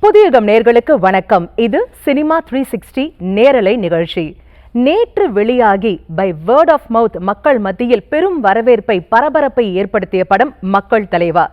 புதியுகம் நேயர்களுக்கு வணக்கம். இது சினிமா 360 நேரலை நிகழ்ச்சி. நேற்று வெளியாகி பை வேர்ட் ஆஃப் மவுத் மக்கள் மத்தியில் பெரும் வரவேற்பை பரபரப்பை ஏற்படுத்திய படம் மக்கள் தலைவா.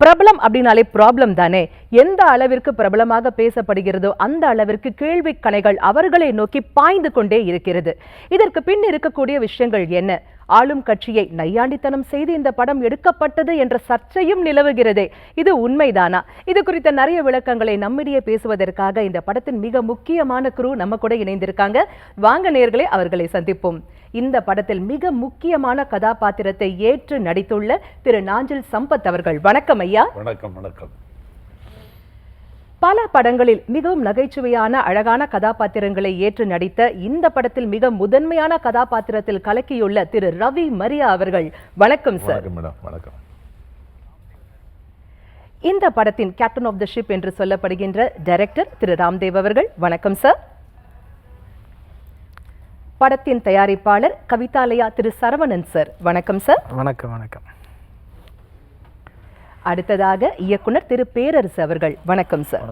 பிரபலம் அப்படின்னாலே ப்ராப்ளம் தானே. எந்த அளவிற்கு பிரபலமாக பேசப்படுகிறதோ அந்த அளவிற்கு கேள்வி கணைகள் அவர்களை நோக்கி பாய்ந்து கொண்டே இருக்கிறது. இதற்கு பின் இருக்கக்கூடிய விஷயங்கள் என்ன? ஆளும் கட்சியை நையாண்டித்தனம் செய்து இந்த படம் எடுக்கப்பட்டது என்ற சர்ச்சையும் நிலவுகிறதே, இது உண்மைதானா? இது குறித்த நிறைய விளக்கங்களை நம்மிடையே பேசுவதற்காக இந்த படத்தின் மிக முக்கியமான குரூ நம்ம கூட இணைந்திருக்காங்க. வாங்க நேயர்களே, அவர்களை சந்திப்போம். இந்த படத்தில் மிக முக்கியமான கதாபாத்திரத்தை ஏற்று நடித்துள்ள திரு நாஞ்சில் சம்பத் அவர்கள், வணக்கம் ஐயா. வணக்கம். வணக்கம். பல படங்களில் மிகவும் நகைச்சுவையான அழகான கதாபாத்திரங்களை ஏற்று நடித்த இந்த படத்தில் மிக முதன்மையான கதாபாத்திரத்தில் கலக்கியுள்ள திரு ரவி மரியா அவர்கள், வணக்கம் சார். வணக்கம். இந்த படத்தின் கேப்டன் ஆஃப் த ஷிப் என்று சொல்லப்படுகின்ற டைரக்டர் திரு ராம்தேவ் அவர்கள், வணக்கம் சார். படத்தின் தயாரிப்பாளர் கவிதாலயா திரு சரவணன் சார், வணக்கம் சார். வணக்கம். வணக்கம். அடுத்ததாக இயக்குனர் திரு பேரரசு அவர்கள், வணக்கம் சார்.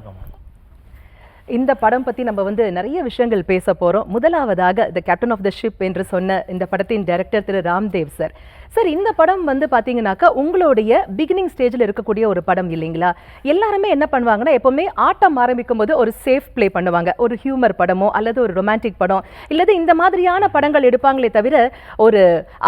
இந்த படம் பத்தி நம்ம நிறைய விஷயங்கள் பேச போறோம். முதலாவதாக the captain of the ship என்று சொன்ன இந்த படத்தின் டைரக்டர் திரு ராம்தேவ் சார். சார், இந்த படம் பாத்தீங்கன்னாக்கா உங்களுடைய பிகினிங் ஸ்டேஜில் இருக்கக்கூடிய ஒரு படம் இல்லைங்களா? எல்லாருமே என்ன பண்ணுவாங்கன்னா, எப்பவுமே ஆட்டம் ஆரம்பிக்கும் போது ஒரு சேஃப் பிளே பண்ணுவாங்க. ஒரு ஹியூமர் படமோ அல்லது ஒரு ரொமான்டிக் படம் இல்லது இந்த மாதிரியான படங்கள் எடுப்பாங்களே தவிர, ஒரு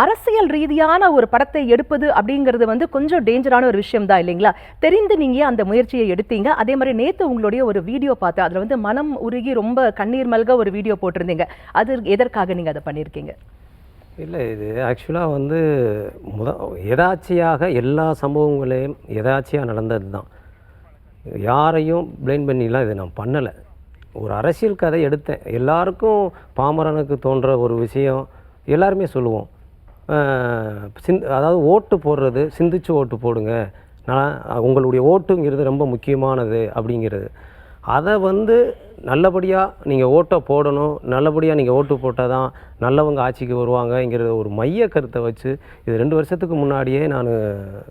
அரசியல் ரீதியான ஒரு படத்தை எடுப்பது அப்படிங்கிறது கொஞ்சம் டேஞ்சரான ஒரு விஷயம் தான் இல்லைங்களா? தெரிந்து நீங்க அந்த முயற்சியை எடுத்தீங்க. அதே மாதிரி நேத்து உங்களுடைய ஒரு வீடியோ பார்த்தேன், அதுல மனம் உருகி ரொம்ப கண்ணீர் மல்க ஒரு வீடியோ போட்டிருந்தீங்க. அது எதற்காக நீங்க அதை பண்ணியிருக்கீங்க? இல்லை, இது ஆக்சுவலாக எதாச்சியாக எல்லா சம்பவங்களையும் எதாச்சியாக நடந்தது தான். யாரையும் பிளேம் பண்ணிலாம் இதை நான் பண்ணலை. ஒரு அரசியல் கதை எடுத்தேன். எல்லாருக்கும் பாமரனுக்கு தோன்ற ஒரு விஷயம் எல்லாருமே சொல்லுவோம். அதாவது ஓட்டு போடுறது, சிந்திச்சு ஓட்டு போடுங்க, நான் உங்களுடைய ஓட்டுங்கிறது ரொம்ப முக்கியமானது அப்படிங்கிறது. அதை நல்லபடியாக நீங்கள் ஓட்டை போடணும், நல்லபடியாக நீங்கள் ஓட்டு போட்டால் தான் நல்லவங்க ஆட்சிக்கு வருவாங்கங்கிற ஒரு மைய கருத்தை வச்சு இது 2 வருஷத்துக்கு முன்னாடியே நான்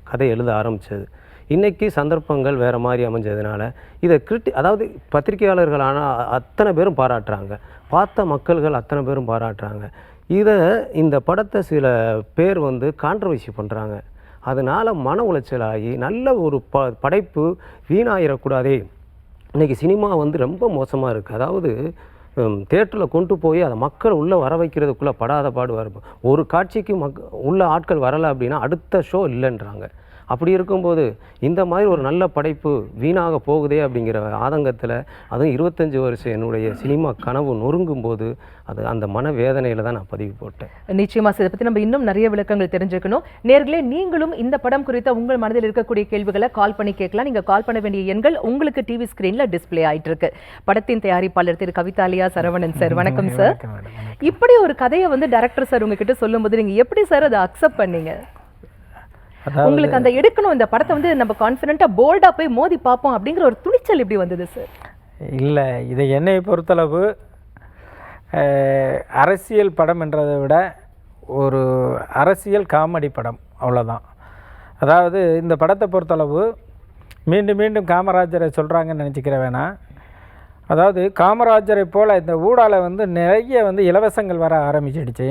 கதை எழுத ஆரம்பித்தது. இன்றைக்கி சந்தர்ப்பங்கள் வேறு மாதிரி அமைஞ்சதுனால இதை அதாவது பத்திரிகையாளர்களான அத்தனை பேரும் பாராட்டுறாங்க, பார்த்த மக்கள்கள் அத்தனை பேரும் பாராட்டுறாங்க. இந்த படத்தை சில பேர் கான்ட்ரவர்சி பண்ணுறாங்க. அதனால் மன உளைச்சலாகி நல்ல ஒரு படைப்பு வீணாயிடக்கூடாதே. இன்றைக்கி சினிமா ரொம்ப மோசமாக இருக்குது. அதாவது தியேட்டரில் கொண்டு போய் அதை மக்கள் உள்ளே வர வைக்கிறதுக்குள்ளே படாத பாடு வரும். ஒரு காட்சிக்கு உள்ள ஆட்கள் வரலை அப்படின்னா அடுத்த ஷோ இல்லைன்றாங்க. அப்படி இருக்கும்போது இந்த மாதிரி ஒரு நல்ல படைப்பு வீணாக போகுதே அப்படிங்கிற ஆதங்கத்தில், அதுவும் 25 வருஷம் என்னுடைய சினிமா கனவு நொறுங்கும் போது அந்த மனவேதனையில் தான் நான் பதிவு போட்டேன். நிச்சயமா இதை பற்றி நம்ம இன்னும் நிறைய விளக்கங்கள் தெரிஞ்சுக்கணும். நேர்களே, நீங்களும் இந்த படம் குறித்த உங்கள் மனதில் இருக்கக்கூடிய கேள்விகளை கால் பண்ணி கேட்கலாம். நீங்கள் கால் பண்ண வேண்டிய எண்கள் உங்களுக்கு டிவி ஸ்கிரீனில் டிஸ்பிளே ஆயிட்டு இருக்கு. படத்தின் தயாரிப்பாளர் திரு கவிதாலயா சரவணன் சார், வணக்கம் சார். இப்படி ஒரு கதையை டைரக்டர் சார் உங்ககிட்ட சொல்லும் போது நீங்கள் எப்படி சார் அதை அக்செப்ட் பண்ணீங்க? உங்களுக்கு அந்த எடுக்கணும், இந்த படத்தை நம்ம கான்ஃபிடென்ட்டா போல்டா போய் மோதி பார்ப்போம் அப்படிங்கிற ஒரு துணிச்சல் எப்படி வந்தது சார்? இல்லை, இதை என்னை பொறுத்தளவு அரசியல் படம் என்றதை விட ஒரு அரசியல் காமெடி படம், அவ்வளோதான். அதாவது இந்த படத்தை பொறுத்தளவு மீண்டும் மீண்டும் காமராஜரை சொல்கிறாங்கன்னு நினச்சிக்கிற வேணாம். அதாவது காமராஜரை போல் இந்த ஊடால நிறைய இலவசங்கள் வர ஆரம்பிச்சிடுச்சு.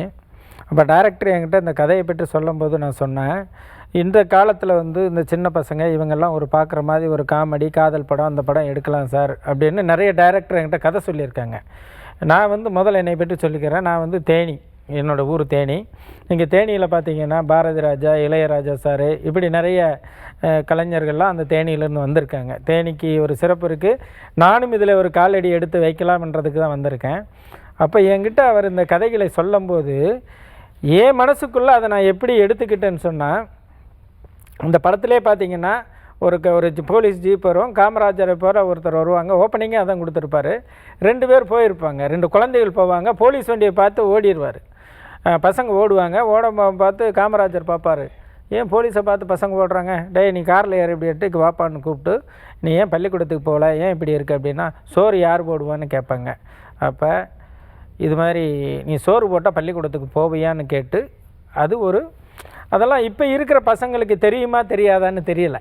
அப்போ டைரக்டர் என்கிட்ட இந்த கதையை பற்றி சொல்லும்போது நான் சொன்னேன், இந்த காலத்தில் இந்த சின்ன பசங்க இவங்கெல்லாம் ஒரு பார்க்குற மாதிரி ஒரு காமெடி காதல் படம், அந்த படம் எடுக்கலாம் சார் அப்படின்னு நிறைய டைரக்டர் என்கிட்ட கதை சொல்லியிருக்காங்க. நான் முதல்ல என்னை பற்றி சொல்லிக்கிறேன். நான் தேனி, என்னோடய ஊர் தேனி. இங்கே தேனியில் பார்த்தீங்கன்னா பாரதி ராஜா, இளையராஜா சார், இப்படி நிறைய கலைஞர்கள்லாம் அந்த தேனியிலேருந்து வந்திருக்காங்க. தேனிக்கு ஒரு சிறப்பு இருக்குது. நானும் இதில் ஒரு காலடி எடுத்து வைக்கலாம்ன்றதுக்கு தான் வந்திருக்கேன். அப்போ என்கிட்ட அவர் இந்த கதைகளை சொல்லும்போது என் மனசுக்குள்ளே அதை நான் எப்படி எடுத்துக்கிட்டேன்னு சொன்னால், இந்த படத்திலே பார்த்தீங்கன்னா ஒரு போலீஸ் ஜீப் வரும், காமராஜரை போகிற ஒருத்தர் வருவாங்க, ஓப்பனிங்கே அதான் கொடுத்துருப்பாரு. 2 பேர் போயிருப்பாங்க, 2 குழந்தைகள் போவாங்க, போலீஸ் வண்டியை பார்த்து ஓடிடுவார். பசங்க ஓடுவாங்க, பார்த்து காமராஜர் பார்ப்பார், ஏன் போலீஸை பார்த்து பசங்க ஓடுறாங்க, டேய் நீ காரில் ஏறி இப்படி எட்டுக்கு வாப்பான்னு கூப்பிட்டு, நீ ஏன் பள்ளிக்கூடத்துக்கு போகல, ஏன் இப்படி இருக்கு அப்படின்னா, சோறு யார் போடுவான்னு கேட்பாங்க. அப்போ இது மாதிரி நீ சோறு போட்டால் பள்ளிக்கூடத்துக்கு போவியான்னு கேட்டு, அதெல்லாம் இப்போ இருக்கிற பசங்களுக்கு தெரியுமா தெரியாதான்னு தெரியலை.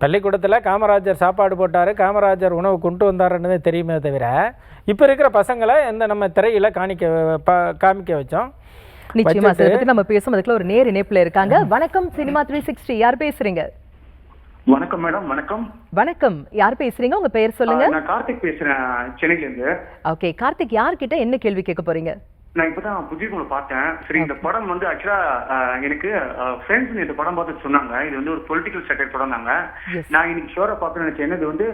பள்ளிக்கூடத்தில் காமராஜர் சாப்பாடு போட்டார், காமராஜர் உணவு கொண்டு வந்தாருன்னு தெரியுமே தவிர இப்போ இருக்கிற பசங்களை நம்ம திரையில் காமிக்க வச்சோம். நிச்சயமா சார், பத்தி நம்ம பேசும் அதுக்குள்ள ஒரு நேர் இணைப்புல இருக்காங்க. வணக்கம் சினிமா 360, யார் பேசுறீங்க? வணக்கம் மேடம். வணக்கம். வணக்கம், யார் பேசுறீங்க? உங்க பெயர் சொல்லுங்க. நான் கார்த்திக் பேசுறேன், சென்னையில இருந்து. ஓகே கார்த்திக், யார்கிட்ட என்ன கேள்வி கேட்க போறீங்க? நான் இப்பதான் புதிய பார்த்தேன். சரி, இந்த படம் வந்து ஆக்சுவலா எனக்கு ஃப்ரெண்ட்ஸ் இந்த படம் பார்த்து சொன்னாங்க இது வந்து ஒரு பொலிட்டிக்கல் செட்டர் படம் தாங்க. நான் இன்னைக்கு ஷோரை பார்க்க நினைச்சேன். என்னது வந்து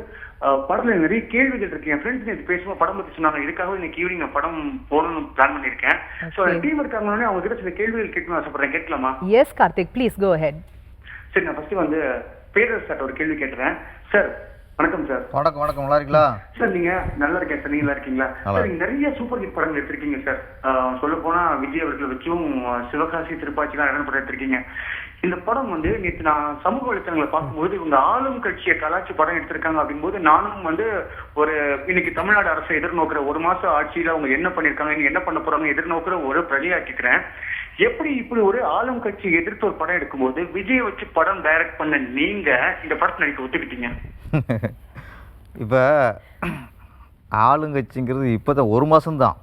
படத்துல நிறைய கேள்விகள் இருக்கு. என் ஃப்ரெண்ட்ஸ் நேற்று பேசும்போது படம் பத்தி சொன்னாங்க. இதுக்காக இன்னைக்கு ஈவினிங் நான் படம் போகணும்னு பிளான் பண்ணிருக்கேன். ஸோ டீம் இருக்காங்கன்னு அவங்க கிட்ட சில கேள்விகள் கேட்கணும்னு ஆசைப்படுறேன். கேட்கலாமா? Yes Karthik, please go ahead. சரி, நான் ஃபர்ஸ்ட் வந்து பேரரசு சார் ஒரு கேள்வி கேட்டுறேன். சார் வணக்கம் சார். வணக்கம். வணக்கம், நல்லா இருக்கீங்களா சார்? நீங்க நல்லா இருக்கேன் சார், நீங்க நல்லா இருக்கீங்களா சார்? நீங்க நிறைய சூப்பர் ஹிட் படங்கள் எடுத்திருக்கீங்க சார். சொல்ல போனா விஜய் அவர்களை வச்சும் சிவகாசி திருப்பாச்சிலாம் இடம் படம் எடுத்திருக்கீங்க. இந்த படம் வந்து நேற்று நான் சமூக வலைத்தளங்களை பார்க்கும்போது இவங்க ஆளும் கட்சியை கலாச்சி படம் எடுத்திருக்காங்க அப்படிங்கும்போது நானும் வந்து ஒரு இன்னைக்கு தமிழ்நாடு அரசை எதிர்நோக்கிற ஒரு மாசம் ஆட்சியில அவங்க என்ன பண்ணிருக்காங்க, நீங்க என்ன பண்ண போறாங்க எதிர்நோக்கிற ஒரு பிரதியாக்கிக்கிறேன். எப்படி இப்படி ஒரு ஆளும் கட்சி எதிர்த்து ஒரு படம் எடுக்கும்போது விஜய் வச்சு படம் டைரக்ட் பண்ண நீங்க இந்த படத்தை நடிக்க ஒத்துக்கிட்டீங்க? இப்போ ஆளுங்கட்சிங்கிறது இப்போ தான் ஒரு மாதம்தான்.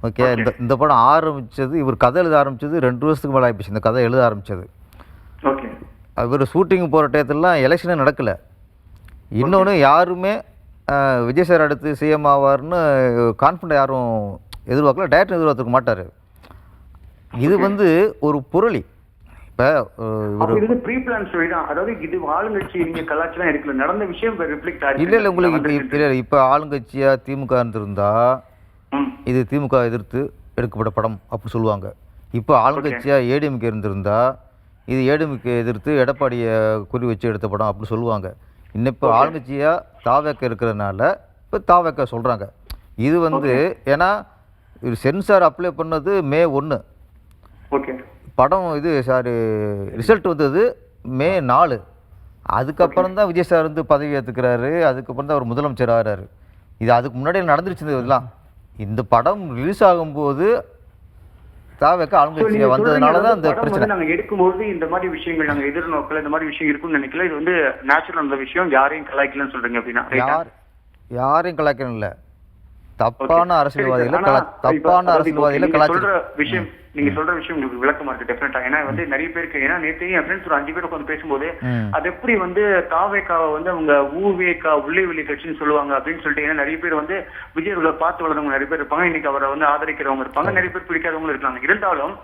ஓகே, இந்த படம் ஆரம்பித்தது, இவர் கதை எழுத ஆரம்பித்தது 2 வருஷத்துக்கு மேலே ஆகிப்போச்சு. இந்த கதை எழுத ஆரம்பித்தது. ஓகே, இவர் ஷூட்டிங் போகிற டயத்துலலாம் எலெக்ஷனே நடக்கலை. இன்னொன்று யாருமே விஜய் சார் அடுத்து சிஎம் ஆவார்னு கான்ஃபிடண்ட் யாரும் எதிர்பார்க்கல, டேரக்டர் எதிர்பார்த்துக்க மாட்டார். இது வந்து ஒரு புரளி. இப்போ இது ப்ரீ பிளான் ஸ்டோரி தான். அதாவது இது ஆளுங்கட்சி நீங்க கலாச்சாரம் எடுக்கல, நடந்த விஷயம் ரிஃப்ளெக்ட் ஆகி இல்லை உங்களுக்கு இல்லை. இப்போ ஆளுங்கட்சியாக திமுக இருந்திருந்தா இது திமுக எதிர்த்து எடுக்கப்பட்ட படம் அப்படி சொல்லுவாங்க. இப்போ ஆளுங்கட்சியாக ஏடிஎம்கே இருந்திருந்தா இது ஏடிஎம்கே எதிர்த்து எடப்பாடியை குறி வச்சு எடுத்த படம் அப்படி சொல்லுவாங்க. இன்னும் இப்போ ஆளுங்கட்சியாக தாவேக்க இருக்கிறதுனால இப்போ தாவேக்க சொல்கிறாங்க. இது வந்து ஏன்னா இது சென்சார் அப்ளை பண்ணது May 1. ஓகே, படம் இது ரிசல்ட் வந்தது May 4. அதுக்கப்புறம் தான் விஜய் சார் வந்து பதவி ஏற்றுக்கிறாரு. அதுக்கப்புறம் தான் அவர் முதலமைச்சர் ஆகிறாரு. இது அதுக்கு முன்னாடி நடந்துருச்சு இதெல்லாம். இந்த படம் ரிலீஸ் ஆகும்போது தாவேக்க ஆளுங்கட்சியா வந்ததுனால தான் இந்த பிரச்சனை. நாங்க எடுக்கும்போது இந்த மாதிரி விஷயங்கள் நாங்க எதிர்நோக்கல, இந்த மாதிரி விஷயம் இருக்குன்னு நினைக்கல. இது வந்து நேச்சுரல் அந்த விஷயம், யாரையும் கலாய்க்கலன்னு சொல்றீங்க அப்படின்னா? யாரையும் கலாய்க்கணும் இல்லை, தப்பான அரசியல்வாதிகளை சொல்ற விஷயம் நீங்க சொல்ற விஷயம் உங்களுக்கு விளக்கமா இருக்கு டெஃபினட்டா. ஏன்னா வந்து நிறைய பேருக்கு, ஏன்னா நேற்று என் ஃப்ரெண்ட்ஸ் ஒரு 5 பேர் உட்காந்து பேசும்போது அது எப்படி வந்து தாவேக்காவை வந்து அவங்க ஊவேக்கா உள்ளே வெளி கட்சின்னு சொல்லுவாங்க அப்படின்னு சொல்லிட்டு, ஏன்னா நிறைய பேர் வந்து விஜய் அவர்களை பார்த்து வளர்ந்தவங்க நிறைய பேர் இருப்பாங்க, இன்னைக்கு அவரை வந்து ஆதரிக்கிறவங்க இருப்பாங்க, நிறைய பேர் பிடிக்காதவங்களும் இருக்காங்க. இருந்தாலும்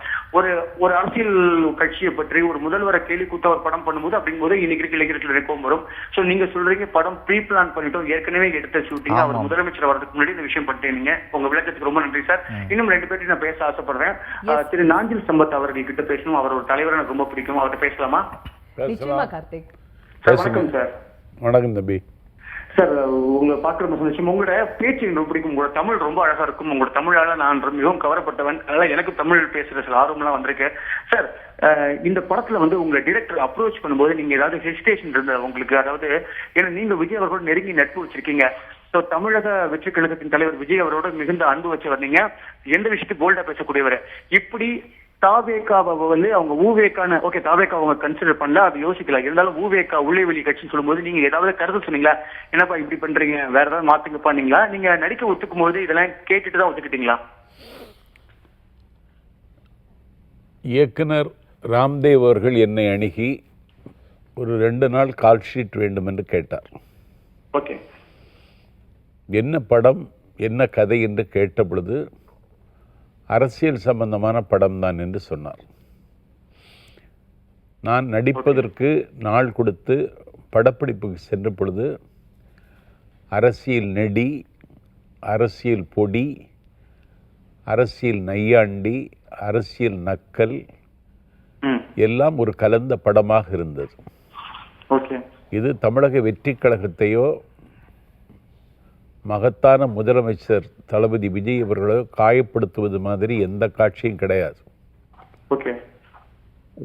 ஒரு அரசியல் கட்சியை பற்றி ஒரு முதல்வரை கேலி கூத்த ஒரு படம் பண்ணும்போது அப்படிங்கும்போது இன்னைக்கு இருக்க இளைஞர்கள் கோபம் வரும். சோ நீங்க சொல்றீங்க படம் ப்ரீ பிளான் பண்ணிட்டோம், ஏற்கனவே எடுத்த ஷூட்டிங், அவர் முதலமைச்சர் வரதுக்கு முன்னாடி இந்த விஷயம் பண்ணிட்டீங்க. உங்க விளக்கத்துக்கு ரொம்ப நன்றி சார். இன்னும் 2 பேர்ட்டு நான் பேச ஆசைப்படுறேன். திரு நாஞ்சில் சம்பத் அவர்கள் கிட்ட பேசணும். அவர் ஒரு தலைவர், எனக்கு ரொம்ப பிடிக்கும். அவர்கிட்ட பேசலாமா? நிச்சயமா கார்த்திக். வணக்கம் சார். வணக்கம் தம்பி. சார், உங்களை பார்க்குற விஷயம், உங்களோட பேச்சு எனக்கு ரொம்ப பிடிக்கும். உங்களோட தமிழ் ரொம்ப அழகா இருக்கும். உங்களோட தமிழால நான் மிகவும் கவரப்பட்டவன். அதனால எனக்கு தமிழ் பேசுற சில ஆர்வம்லாம் வந்திருக்கு. சார், இந்த படத்துல வந்து உங்களை டிரெக்டர் அப்ரோச் பண்ணும்போது நீங்க ஏதாவது ஹெசிடேஷன் இருந்தது உங்களுக்கு? அதாவது ஏன்னா நீங்க விஜய் அவர்களோட நெருங்கி நட்பு வச்சிருக்கீங்க. ஸோ தமிழக வெற்றி கழகத்தின் தலைவர் விஜய் அவரோட மிகுந்த அன்பு வச்சவர் நீங்க, எந்த விஷயத்தையும் போல்டா பேசக்கூடியவர். இப்படி தாவேக்காவை வந்து அவங்க ஊவேக்கான ஓகே தாவேக்கா அவங்க கன்சிடர் பண்ணல, அது யோசிக்கல. இருந்தாலும் ஊவேக்கா உள்ளே வெளி கட்சின்னு சொல்லும்போது நீங்க ஏதாவது கருத்து சொன்னீங்களா? என்னப்பா இப்படி பண்றீங்க, வேற ஏதாவது மாத்துங்க பண்ணீங்களா? நீங்க நடிக்க ஒத்துக்கும் போது இதெல்லாம் கேட்டுட்டு தான் ஒத்துக்கிட்டீங்களா? இயக்குனர் ராம்தேவ் அவர்கள் என்னை அணுகி ஒரு 2 நாள் கால் ஷீட் வேண்டும் என்று கேட்டார். ஓகே, என்ன படம் என்ன கதை என்று கேட்ட பொழுது அரசியல் சம்பந்தமான படம் தான் என்று சொன்னார். நான் நடிப்பதற்கு நாள் கொடுத்து படப்பிடிப்புக்கு சென்ற பொழுது அரசியல் நெடி, அரசியல் பொடி, அரசியல் நையாண்டி, அரசியல் நக்கல் எல்லாம் ஒரு கலந்த படமாக இருந்தது. இது தமிழக வெற்றி கழகத்தையோ மகத்தான முதலமைச்சர் தளபதி விஜய் அவர்களோ காயப்படுத்துவது மாதிரி எந்த காட்சியும் கிடையாது.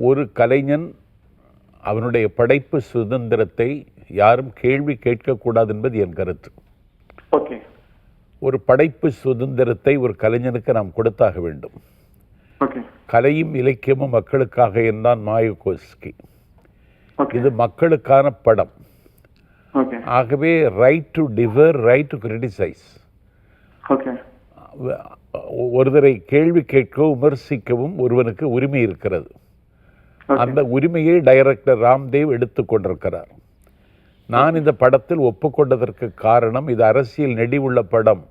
ஒரு கலைஞன் அவனுடைய படைப்பு சுதந்திரத்தை யாரும் கேள்வி கேட்கக்கூடாது என்பது என் கருத்து. ஒரு படைப்பு சுதந்திரத்தை ஒரு கலைஞனுக்கு நாம் கொடுத்தாக வேண்டும். கலையும் இலக்கியமும் மக்களுக்காக என்றான் மாயகோஸ்கி. ஓகே இது மக்களுக்கான படம். ஓகே ஆகவே right to differ, right to criticise, okay ஒருவரை கேள்வி கேட்கவும் விமர்சிக்கவும் ஒருவனுக்கு உரிமை இருக்கிறது. அந்த உரிமையை டைரக்டர் ராம்தேவ் எடுத்துக்கொண்டிருக்கிறார். நான் இந்த படத்தில் ஒப்புக்கொண்டதற்கு காரணம், இது அரசியல் நெடிவுள்ள படம்,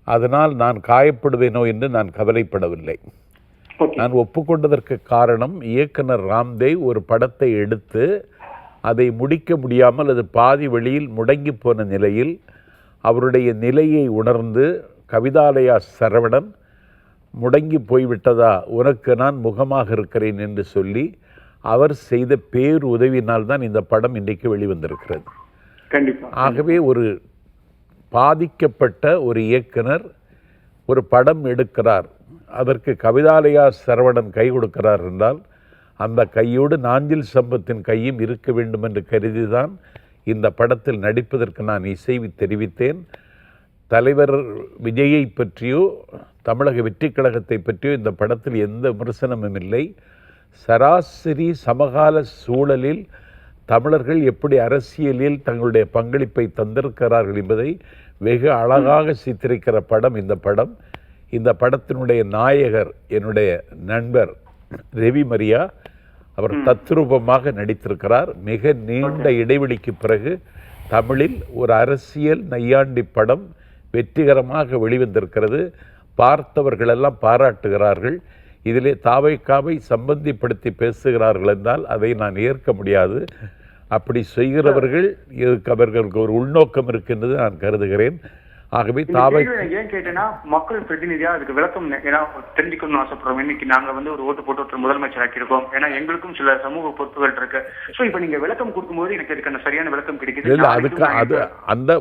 அதனால் நான் காயப்படுவேனோ என்று நான் கவலைப்படவில்லை. நான் ஒப்புக்கொண்டதற்கு காரணம், இயக்குனர் ராம்தேவ் ஒரு படத்தை எடுத்து அதை முடிக்க முடியாமல் அது பாதி வழியில் முடங்கி போன நிலையில் அவருடைய நிலையை உணர்ந்து, கவிதாலயா சரவணன் முடங்கி போய்விட்டதா, உனக்கு நான் முகமாக இருக்கிறேன் என்று சொல்லி அவர் செய்த பேர் உதவியினால் தான் இந்த படம் இன்றைக்கு வெளிவந்திருக்கிறது. ஆகவே ஒரு பாதிக்கப்பட்ட ஒரு இயக்குனர் ஒரு படம் எடுக்கிறார், அதற்கு கவிதாலயா சரவணன் கை கொடுக்கிறார் என்றால் அந்த கையோடு நாஞ்சில் சம்பத்தின் கையும் இருக்க வேண்டும் என்று கருதிதான் இந்த படத்தில் நடிப்பதற்கு நான் இசை தெரிவித்தேன். தலைவர் விஜயை பற்றியோ தமிழக வெற்றி கழகத்தை பற்றியோ இந்த படத்தில் எந்த விமர்சனமும் இல்லை. சராசரி சமகால சூழலில் தமிழர்கள் எப்படி அரசியலில் தங்களுடைய பங்களிப்பை தந்திருக்கிறார்கள் என்பதை வெகு அழகாக சித்தரிக்கிற படம் இந்த படம். இந்த படத்தினுடைய நாயகர் என்னுடைய நண்பர் ரவி மரியா, அவர் தத்ரூபமாக நடித்திருக்கிறார். மிக நீண்ட இடைவெளிக்கு பிறகு தமிழில் ஒரு அரசியல் நையாண்டி படம் வெற்றிகரமாக வெளிவந்திருக்கிறது. பார்த்தவர்களெல்லாம் பாராட்டுகிறார்கள். இதிலே தாவைக்காவை சம்பந்திப்படுத்தி பேசுகிறார்கள் என்றால் அதை நான் ஏற்க முடியாது. அப்படி செய்கிறவர்கள் இதுக்கு அவர்களுக்கு ஒரு உள்நோக்கம் இருக்கின்றது நான் கருதுகிறேன். ஆகவே தாவை ஏன் கேட்டேன்னா, மக்கள் பிரதிநிதியா அதுக்கு விளக்கம் ஏன்னா தெரிஞ்சுக்கணும்னு ஆசைப்படுறோம். இன்னைக்கு நாங்க வந்து ஒரு ஓட்டு போட்டு ஒருத்தர் முதலமைச்சர் ஆக்கியிருக்கோம். ஏன்னா எங்களுக்கும் சில சமூக பொறுப்புகள் இருக்கு. ஸோ இப்போ நீங்க விளக்கம் கொடுக்கும்போது எனக்கு இதுக்கான சரியான விளக்கம் கிடைக்குது. இல்லை, அதுக்கு அது அந்த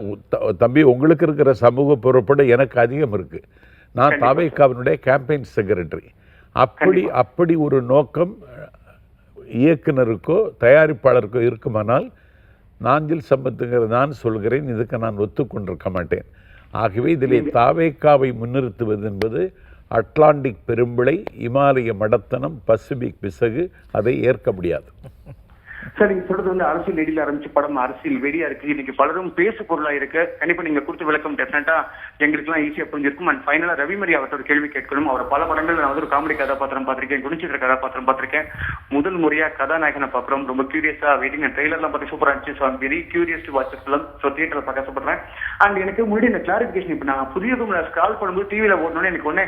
தம்பி உங்களுக்கு இருக்கிற சமூக பொறுப்போடு எனக்கு அதிகம் இருக்கு. நான் தாவைக்காவினுடைய கேம்பெயின் செக்ரட்டரி. அப்படி ஒரு நோக்கம் இயக்குனருக்கோ தயாரிப்பாளருக்கோ இருக்குமானால் நாஞ்சில் சம்பத்துங்கிற நான் சொல்கிறேன், இதுக்கு நான் ஒத்துக்கொண்டிருக்க மாட்டேன். ஆகவே இதிலே தாவேக்காவை முன்னிறுத்துவது என்பது அட்லாண்டிக் பெரும்பிழை, இமாலய மடத்தனம், பசிபிக் பிசகு, அதை ஏற்க முடியாது. சார், நீங்க சொல்றது வந்து அரசியல் நெடியில் ஆரம்பிச்சு படம் அரசியல் வெடியா இருக்கு. இன்னைக்கு பலரும் பேசு பொருளா இருக்கு. கண்டிப்பா நீங்க கொடுத்த விளக்கம் டெஃபினட்டா எங்களுக்கு எல்லாம் ஈஸியா புரிஞ்சிருக்கும். அண்ட் ஃபைனலா ரவிமரி அவர்கிட்ட ஒரு கேள்வி கேட்கணும். அவர் பல படங்கள் நான் வந்து ஒரு காமெடி கதாபாத்திரம் பார்த்திருக்கேன், குணிச்சித்திர கதாபாத்திரம் பார்த்திருக்கேன். முதல் முறையா கதாநாயகனை பார்க்குறோம். ரொம்ப கியூரியஸா வெயிட்டிங். ட்ரெய்லர்லாம் பார்த்து சூப்பரா இருந்துச்சு. So very curious to watch film. So தியேட்டர்ல பார்க்க ஆசைப்படுறேன். அண்ட் எனக்கு முன்னாடி இந்த கிளாரிபிகேஷன், இப்போ நான் புதிய ஸ்க்ரால் பண்ணும்போது டிவியில ஓடணும்னு எனக்கு ஒன்னே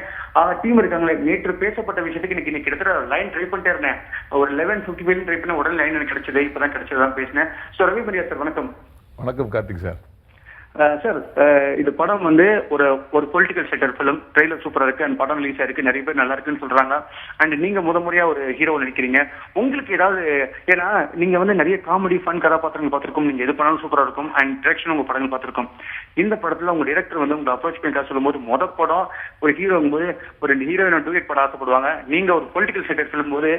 டீம் இருக்காங்களே, நேற்று பேசப்பட்ட விஷயத்துக்கு இன்னைக்கு கிட்டத்தட்ட லைன் ட்ரை பண்ணிட்டே இருந்தேன். ஒரு 11:55 ட்ரை பண்ண உடனே லைன் எனக்கு கிடைச்சது. இப்பதான் கிடைச்சதான் பேசினேன். ஸோ ரவிமரியா சார் வணக்கம். வணக்கம் கார்த்திக் சார். சார், இது படம் வந்து ஒரு பொலிட்டிக்கல் செட்டர் ஃபிலிம். ட்ரெய்லர் சூப்பரா இருக்கு. அண்ட் படம் ரிலீஸ் ஆயிருக்கு. நிறைய பேர் நல்லா இருக்குன்னு சொல்றாங்க. அண்ட் நீங்க முறையா ஒரு ஹீரோ நடிக்கிறீங்க. உங்களுக்கு ஏதாவது, ஏன்னா நீங்க வந்து நிறைய காமெடி ஃபன் கதாபாத்திரங்கள் பார்த்திருக்கோம். நீங்க எது பண்ணாலும் சூப்பரா இருக்கும். அண்ட் டிரெக்ஷன் உங்க படங்கள் பார்த்திருக்கோம். இந்த படத்துல உங்க டைரக்டர் வந்து உங்க அப்ரோச் பண்ணி சொல்லும் போது, படம் ஒரு ஹீரோங்கும் போது ஒரு ஹீரோயினை டூயட் படம் ஆசைப்படுவாங்க. நீங்க ஒரு பொலிட்டிக்கல் செட்டர் ஃபிலிம் போது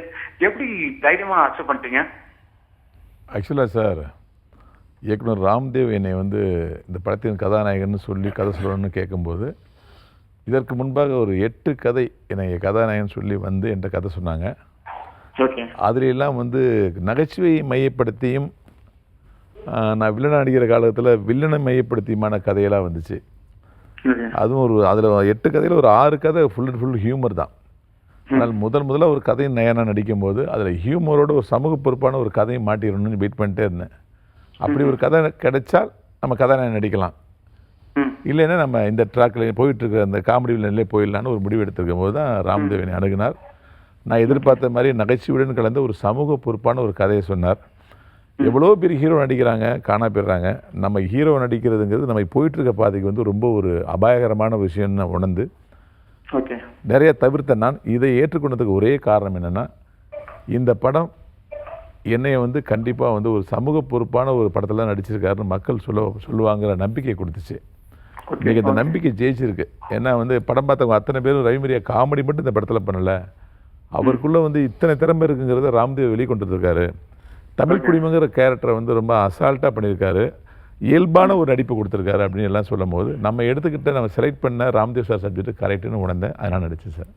எப்படி தைரியமா அக்செப்ட் பண்ணிட்டீங்க? ஆக்சுவலாக சார், இயக்குனர் ராம்தேவ் என்னை வந்து இந்த படத்தின் கதாநாயகன்னு சொல்லி கதை சொல்லணும்னு கேட்கும்போது, இதற்கு முன்பாக ஒரு 8 கதை என்னை கதாநாயகன் சொல்லி வந்து என்கிட்ட கதை சொன்னாங்க. அதிலெல்லாம் வந்து நகைச்சுவையை மையப்படுத்தியும், நான் வில்லனை நடிக்கிற காலத்தில் வில்லனை மையப்படுத்தியுமான கதையெல்லாம் வந்துச்சு. அதுவும் அதில் 8 கதையில் ஒரு 6 கதை ஃபுல் அண்ட் ஃபுல் ஹியூமர் தான். ஆனால் முதல்ல ஒரு கதையை நயனாக நடிக்கும்போது அதில் ஹியூமரோட ஒரு சமூக பொறுப்பான ஒரு கதையை மாட்டிடணும்னு வெயிட் பண்ணிட்டே இருந்தேன். அப்படி ஒரு கதை கிடைச்சால் நம்ம கதாநாயகன் நடிக்கலாம், இல்லைன்னா நம்ம இந்த ட்ராக்கில் போயிட்டுருக்கிற அந்த காமெடி வில்லனிலே போயிடலான்னு ஒரு முடிவு எடுத்துருக்கும் போது தான் ராம்தேவனை அணுகினார். நான் எதிர்பார்த்த மாதிரி நகைச்சுவையுடன் கலந்த ஒரு சமூக பொறுப்பான ஒரு கதையை சொன்னார். எவ்வளோ பெரிய ஹீரோ நடிக்கிறாங்க, காணா போயிடுறாங்க. நம்ம ஹீரோ நடிக்கிறதுங்கிறது நம்ம போயிட்டுருக்க பாதைக்கு வந்து ரொம்ப ஒரு அபாயகரமான விஷயம்னு நான் உணர்ந்து நிறைய தவிர்த்தேன். நான் இதை ஏற்றுக்கொண்டதுக்கு ஒரே காரணம் என்னென்னா, இந்த படம் என்னையை வந்து கண்டிப்பாக வந்து ஒரு சமூக பொறுப்பான ஒரு படத்தில் நடிச்சிருக்காருன்னு மக்கள் சொல்லுவாங்கிற நம்பிக்கை கொடுத்துச்சு. இன்றைக்கி அந்த நம்பிக்கை ஜெயிச்சிருக்கு. ஏன்னா வந்து படம் பார்த்தவங்க அத்தனை பேரும் ரவிமரியா காமெடி மட்டும் இந்த படத்தில் பண்ணலை, அவருக்குள்ளே வந்து இத்தனை திறமை இருக்குங்கிறத ராம்தேவ் வெளிக்கொண்டு இருக்காரு. தமிழ் குடிமங்கிற கேரக்டரை வந்து ரொம்ப அசால்ட்டாக பண்ணியிருக்காரு, இயல்பான ஒரு நடிப்பு கொடுத்துருக்காரு அப்படின்னு எல்லாம் சொல்லும் போது நம்ம எடுத்துக்கிட்ட நம்ம செலக்ட் பண்ண ராம்தேவ் சார் சப்ஜெக்ட் கரெக்டுன்னு உணர்ந்தேன். அதனால் நடிச்சேன் சார்.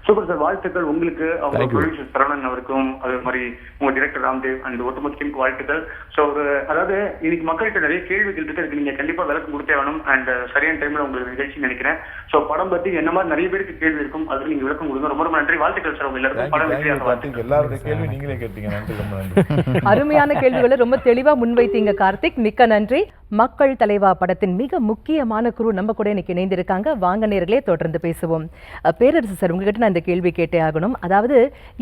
சூப்பர் சார், வாழ்த்துக்கள் உங்களுக்கு, அவங்க ப்ரொடியூசர் சரவணன் அவருக்கும், அதே மாதிரி உங்க டைரக்டர் ராம்தேவ் அண்ட் ஒட்டுமொத்த டீமுக்கு வாழ்த்துக்கள். ஸோ அதாவது இன்னைக்கு மக்கள்கிட்ட நிறைய கேள்விகள் இருக்கு, அதுக்கு நீங்க கண்டிப்பா விளக்கம் கொடுத்தே வேணும் அண்ட் சரியான டைம்ல உங்களுக்கு நிகழ்ச்சி நினைக்கிறேன். ஸோ படம் பத்தி என்ன மாதிரி நிறைய பேருக்கு கேள்வி இருக்கும், அதுக்கு நீங்க விளக்கம் கொடுங்க. ரொம்ப ரொம்ப நன்றி, வாழ்த்துக்கள் சார். உங்க எல்லாருக்கும் படம் வெற்றியாக எல்லாருடைய கேள்வி நீங்களே கேட்டீங்க. நன்றி, ரொம்ப நன்றி. அருமையான கேள்விகளை ரொம்ப தெளிவா முன்வைத்தீங்க கார்த்திக், மிக்க நன்றி. மக்கள் தலைவா படத்தின் மிக முக்கியமான குரு நம்ம கூட இன்னைக்கு இணைந்திருக்காங்க. வாங்க நேயர்களே, தொடர்ந்து பேசுவோம். பேரரசு சார், உங்ககிட்ட நான் இந்த கேள்வி கேட்டே ஆகணும். அதாவது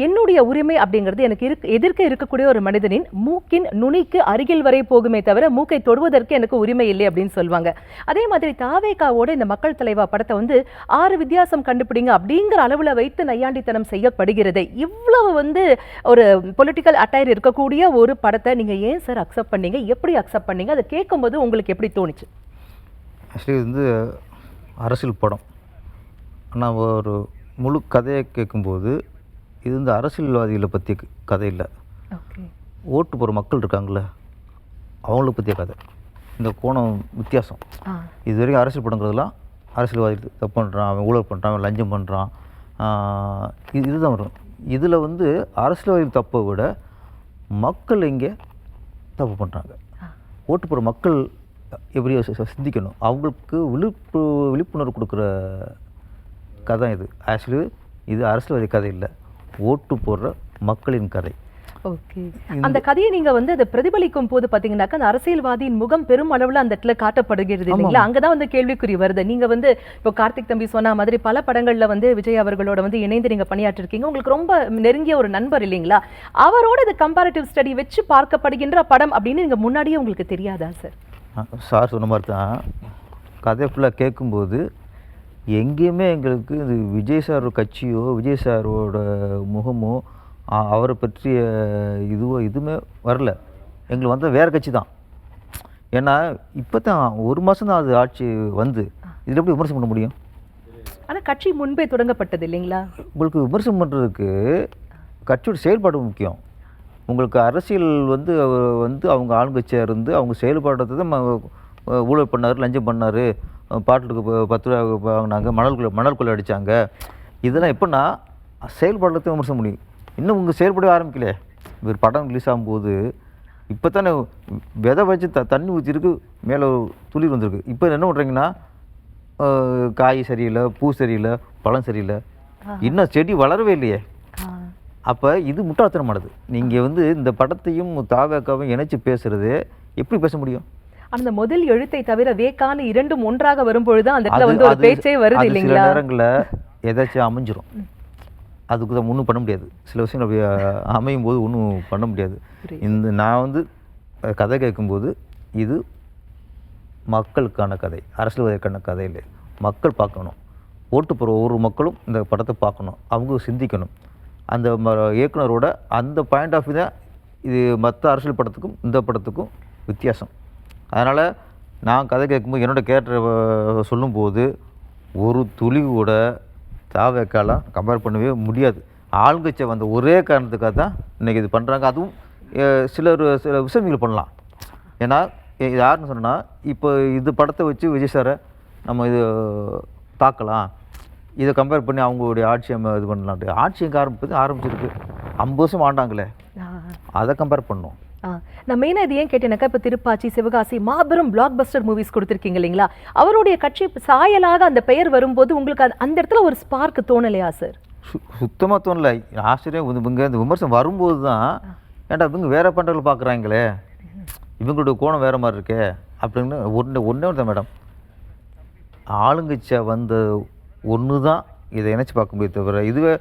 என்னுடைய உரிமை அப்படிங்கிறது எனக்கு எதிர்க்க இருக்கக்கூடிய ஒரு மனிதனின் மூக்கின் நுனிக்கு அருகில் வரை போகுமே தவிர மூக்கை தொடுவதற்கு எனக்கு உரிமை இல்லை அப்படின்னு சொல்லுவாங்க. அதே மாதிரி தாவேகாவோட இந்த மக்கள் தலைவா படத்தை வந்து 6 வித்தியாசம் கண்டுபிடிங்க அப்படிங்கிற அளவுல வைத்து நையாண்டித்தனம் செய்யப்படுகிறது. இவ்வளவு ஒரு பொலிட்டிக்கல் அட்டையர் இருக்கக்கூடிய ஒரு படத்தை நீங்க ஏன் சார் அக்செப்ட் பண்ணீங்க? எப்படி அக்செப்ட் பண்ணீங்க? அதை கேட்கும்போது உங்களுக்கு எப்படி தோணுச்சு? ஆக்சுவலி அரசியல் படம். ஆனால் ஒரு முழு கதையை கேட்கும்போது இது அரசியல்வாதிகளை பற்றிய கதை இல்லை. ஓட்டு போகிற மக்கள் இருக்காங்களே அவங்கள பற்றிய கதை. இந்த கோணம் வித்தியாசம். இது வரைக்கும் அரசியல் படங்கிறதுலாம் அரசியல்வாதி தப்பு பண்ணுறான், அவன் ஊழல் பண்ணுறான், அவன் லஞ்சம் பண்ணுறான், இதுதான் வரும். இதில் அரசியல்வாதிகள் தப்பை விட மக்கள் எங்கே தப்பு பண்ணுறாங்க, ஓட்டு போகிற மக்கள் எப்படி சிந்திக்கணும், அவங்களுக்கு விழிப்புணர்வு கொடுக்குற கதை இது. ஆக்சுவலி இது அரசியல்வாதி கதை இல்லை, ஓட்டு போடுற மக்களின் கதை. ஓகே, அந்த கதையை நீங்க அதை பிரதிபலிக்கும் போது பாத்தீங்கன்னாக்கா அந்த அரசியல்வாதியின் முகம் பெரும் அளவுல அந்த இடத்துல காட்டப்படுகிறது இல்லைங்களா? அங்கதான் கேள்விக்குறி வருது. நீங்க இப்போ கார்த்திக் தம்பி சொன்ன மாதிரி பல படங்கள்ல விஜய் அவர்களோட இணைந்து நீங்க பணியாற்றிருக்கீங்க. உங்களுக்கு ரொம்ப நெருங்கிய ஒரு நண்பர் இல்லைங்களா? அவரோட இது கம்பேரிட்டிவ் ஸ்டடி வச்சு பார்க்கப்படுகின்ற படம் அப்படின்னு நீங்க முன்னாடியே உங்களுக்கு தெரியாதா சார்? சார் சொன்ன மாதிரி தான் கதை ஃபுல்லாக கேட்கும்போது எங்கேயுமே எங்களுக்கு இது விஜய் சார் கட்சியோ விஜய் சாரோட முகமோ அவரை பற்றிய இதுவுமே வரல. எங்களுக்கு வேறு கட்சி தான். ஏன்னா இப்போ தான் 1 மாதம் தான் அது ஆட்சி இதில் எப்படி விமர்சனம் பண்ண முடியும்? ஆனால் கட்சி முன்பே தொடங்கப்பட்டது இல்லைங்களா? உங்களுக்கு விமர்சனம் பண்ணுறதுக்கு கட்சியோட செயல்பாடு முக்கியம். உங்களுக்கு அரசியல் அவங்க ஆளுங்கட்சியாக இருந்து அவங்க செயல்பாடுறது தான் ஊழல் பண்ணார், லஞ்சம் பண்ணார், பாட்டுக்கு 10 ரூபா வாங்கினாங்க, மணல் கொள்ளை அடித்தாங்க, இதெல்லாம் எப்படின்னா செயல்பாடுறத விமர்சனம் முடியும். இன்னும் உங்கள் செயல்பட ஆரம்பிக்கல. ஒரு படம் ரிலீஸ் ஆகும்போது இப்போ தானே விதை வச்சு தண்ணி ஊற்றிருக்கு, மேலே துளி வந்திருக்கு. இப்போ என்ன பண்ணுறீங்கன்னா காய் சரியில்லை, பூ சரியில்லை, பழம் சரியில்லை, இன்னும் செடி வளரவே இல்லையே. அப்போ இது முட்டாள்தனமானது. நீங்கள் இந்த படத்தையும் தாவேகாவையும் இணைச்சி பேசுறது எப்படி பேச முடியும்? அந்த முதல் எழுத்தை தவிர வேக்கான இரண்டும் ஒன்றாக வரும்பொழுது அந்த ஒரு பேச்சே வருது இல்லைங்களா? சில நேரங்களில் ஏதாச்சும் அமைஞ்சிரும், அதுக்கு தான் ஒன்றும் பண்ண முடியாது. சில விஷயங்கள் அமையும் போது ஒன்றும் பண்ண முடியாது. நான் கதை கேட்கும்போது இது மக்களுக்கான கதை, அரசியல்வாதிக்கான கதை இல்லை. மக்கள் பார்க்கணும், ஓட்டு போகிற ஒவ்வொரு மக்களும் இந்த படத்தை பார்க்கணும், அவங்க சிந்திக்கணும். அந்த இயக்குனரோட அந்த பாயிண்ட் ஆஃப் வியூ தான் இது மற்ற அரசியல் படத்துக்கும் இந்த படத்துக்கும் வித்தியாசம். அதனால் நான் கதை கேட்கும்போது என்னோடய கேரக்டரை சொல்லும்போது ஒரு துளி கூட தாவேக்காலாம் கம்பேர் பண்ணவே முடியாது. ஆளுங்கட்சியை ஒரே காரணத்துக்காக தான் இன்றைக்கி இது பண்ணுறாங்க. அதுவும் சில விஷயங்கள் பண்ணலாம். ஏன்னா இது யாருன்னு சொன்னால், இப்போ இது படத்தை வச்சு விஜய் சாரை நம்ம இது தாக்கலாம், இதை கம்பேர் பண்ணி அவங்களுடைய ஆட்சியை இது பண்ணலான்ட்டு. ஆட்சி எங்கே ஆரம்பிச்சிருக்கு? 50 வருஷம் ஆண்டாங்களே, அதை கம்பேர் பண்ணோம். நான் மெயினாக இது ஏன் கேட்டேனாக்கா, இப்போ திருப்பாச்சி, சிவகாசி மாபெரும் பிளாக் பஸ்டர் மூவிஸ் கொடுத்துருக்கீங்க இல்லைங்களா? அவருடைய கட்சி சாயலாக அந்த பெயர் வரும்போது உங்களுக்கு அந்த இடத்துல ஒரு ஸ்பார்க் தோணலையா சார்? சுத்தமாக தோணலை. ஆச்சரியம் இவங்க இந்த விமர்சனம் வரும்போது தான், ஏன்டா இவங்க வேறு பண்ணுறவங்களை பார்க்குறாங்களே, இவங்களுடைய கோணம் வேறு மாதிரி இருக்கே அப்படின்னு ஒன்றே தான் மேடம். ஆளுங்கட்சியாக ஒன்று தான் இதை இணைச்சி பார்க்க முடியாது. தவிர இதுவே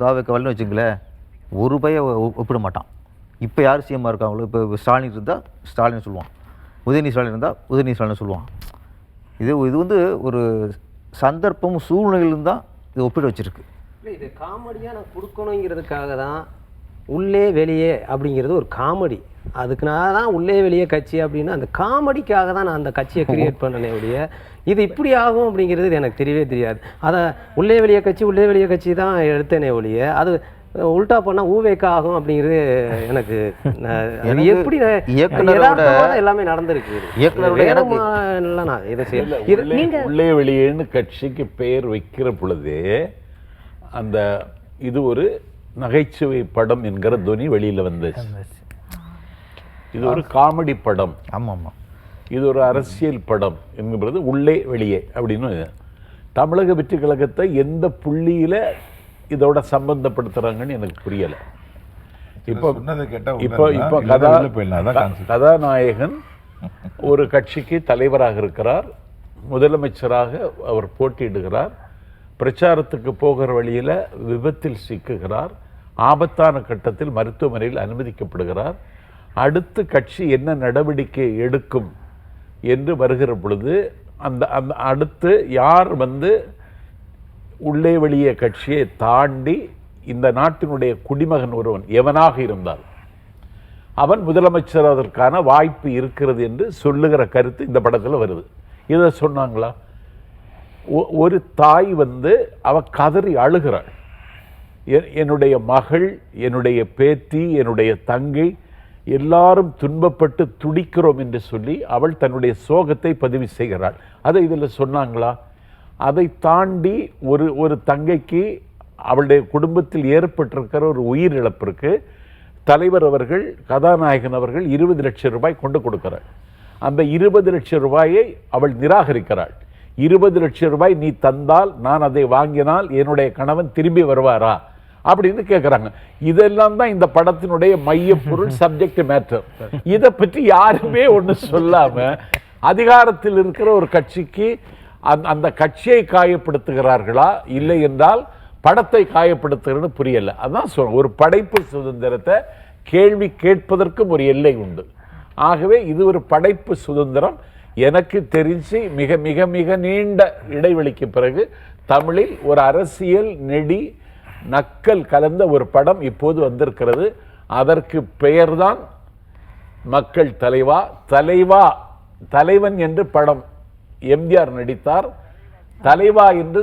தாவேக்கா வரலன்னு வச்சுங்களேன், ஒரு பைய ஒப்பிட மாட்டான். இப்போ யார் சிஎம்மாக இருக்காங்களோ, இப்போ ஸ்டாலின் இருந்தால் ஸ்டாலின் சொல்லுவான், உதயநிதி ஸ்டாலின் இருந்தால் உதயநிதி ஸ்டாலின் சொல்லுவான். இது ஒரு சந்தர்ப்பமும் சூழ்நிலையிலும் தான் இது ஒப்பிட வச்சுருக்கு. இது காமெடியாக நான் கொடுக்கணுங்கிறதுக்காக தான் உள்ளே வெளியே அப்படிங்கிறது ஒரு காமெடி. அதுக்கு நான் தான் உள்ளே வெளியே கட்சி அப்படின்னா அந்த காமெடிக்காக தான் நான் அந்த கட்சியை கிரியேட் பண்ணனே ஒழிய இது இப்படி ஆகும் அப்படிங்கிறது எனக்கு தெரியவே தெரியாது. அதை உள்ளே வெளியே கட்சி தான் எடுத்தேனே ஒழிய அது உல்டா பண்ணால் ஊவேக்கா ஆகும் அப்படிங்கிறது எனக்கு எனக்கு எப்படி இயக்குனரோட யதார்த்தமா எல்லாமே நடந்திருக்கு. இயக்குனரோட எனக்கு நான் இதை செய்ய உள்ளே வெளியேன்னு கட்சிக்கு பெயர் வைக்கிற பொழுது அந்த இது ஒரு நகைச்சுவை படம் என்கிற துணி வெளியில வந்துச்சு. இது ஒரு காமெடி படம், ஆமாம் ஆமாம், இது ஒரு அரசியல் படம் என்கிறது உள்ளே வெளியே அப்படின்னு. தமிழக வெற்றி கழகத்தை எந்த புள்ளியில இதோட சம்பந்தப்படுத்துறாங்கன்னு எனக்கு புரியல. இப்போ இப்போ கதாநாயகன் ஒரு கட்சிக்கு தலைவராக இருக்கிறார், முதலமைச்சராக அவர் போட்டியிடுகிறார், பிரச்சாரத்துக்கு போகிற வழியில விபத்தில் சிக்குகிறார், ஆபத்தான கட்டத்தில் மருத்துவமனையில் அனுமதிக்கப்படுகிறார். அடுத்து கட்சி என்ன நடவடிக்கை எடுக்கும் என்று வருகிற பொழுது அந்த அந்த அடுத்து யார் வந்து உள்ளே வெளியே கட்சியை தாண்டி இந்த நாட்டினுடைய குடிமகன் ஒருவன் எவனாக இருந்தால் அவன் முதலமைச்சராவதற்கான வாய்ப்பு இருக்கிறது என்று சொல்லுகிற கருத்து இந்த படத்தில் வருது. இதை சொன்னாங்களா? ஒரு தாய் வந்து அவ கதறி அழுகிறாள், என்னுடைய மகள், என்னுடைய பேத்தி, என்னுடைய தங்கை எல்லாரும் துன்பப்பட்டு துடிக்கிறோம் என்று சொல்லி அவள் தன்னுடைய சோகத்தை பதிவு செய்கிறாள். அதை இதில் சொன்னாங்களா? அதை தாண்டி ஒரு தங்கைக்கு அவளுடைய குடும்பத்தில் ஏற்பட்டிருக்கிற ஒரு உயிரிழப்பிற்கு தலைவர் அவர்கள், கதாநாயகன் அவர்கள் 20 லட்சம் ரூபாய் கொண்டு கொடுக்கிறாள். அந்த 20 லட்சம் ரூபாயை அவள் நிராகரிக்கிறாள். 20 லட்சம் ரூபாய் நீ தந்தால், நான் அதை வாங்கினால் என்னுடைய கணவன் திரும்பி வருவாரா அப்படின்னு கேட்குறாங்க. இதெல்லாம் தான் இந்த படத்தினுடைய மைய பொருள், சப்ஜெக்ட் மேட்டர். இதை பற்றி யாருமே ஒன்று சொல்லாம அதிகாரத்தில் இருக்கிற ஒரு கட்சிக்கு அந்த கட்சியை காயப்படுத்துகிறார்களா இல்லை என்றால் படத்தை காயப்படுத்துகிறது புரியல. அதான் சொல்றேன், ஒரு படைப்பு சுதந்திரத்தை கேள்வி கேட்பதற்கும் ஒரு எல்லை உண்டு. ஆகவே இது ஒரு படைப்பு சுதந்திரம். எனக்கு தெரிஞ்சு மிக மிக மிக நீண்ட இடைவெளிக்கு பிறகு தமிழில் ஒரு அரசியல் நெடி நக்கல் கலந்த ஒரு படம் இப்போது வந்திருக்கிறது. அதற்கு பெயர்தான் மக்கள் தலைவா. தலைவன் என்று படம் எம்ஜிஆர் நடித்தார், தலைவா என்று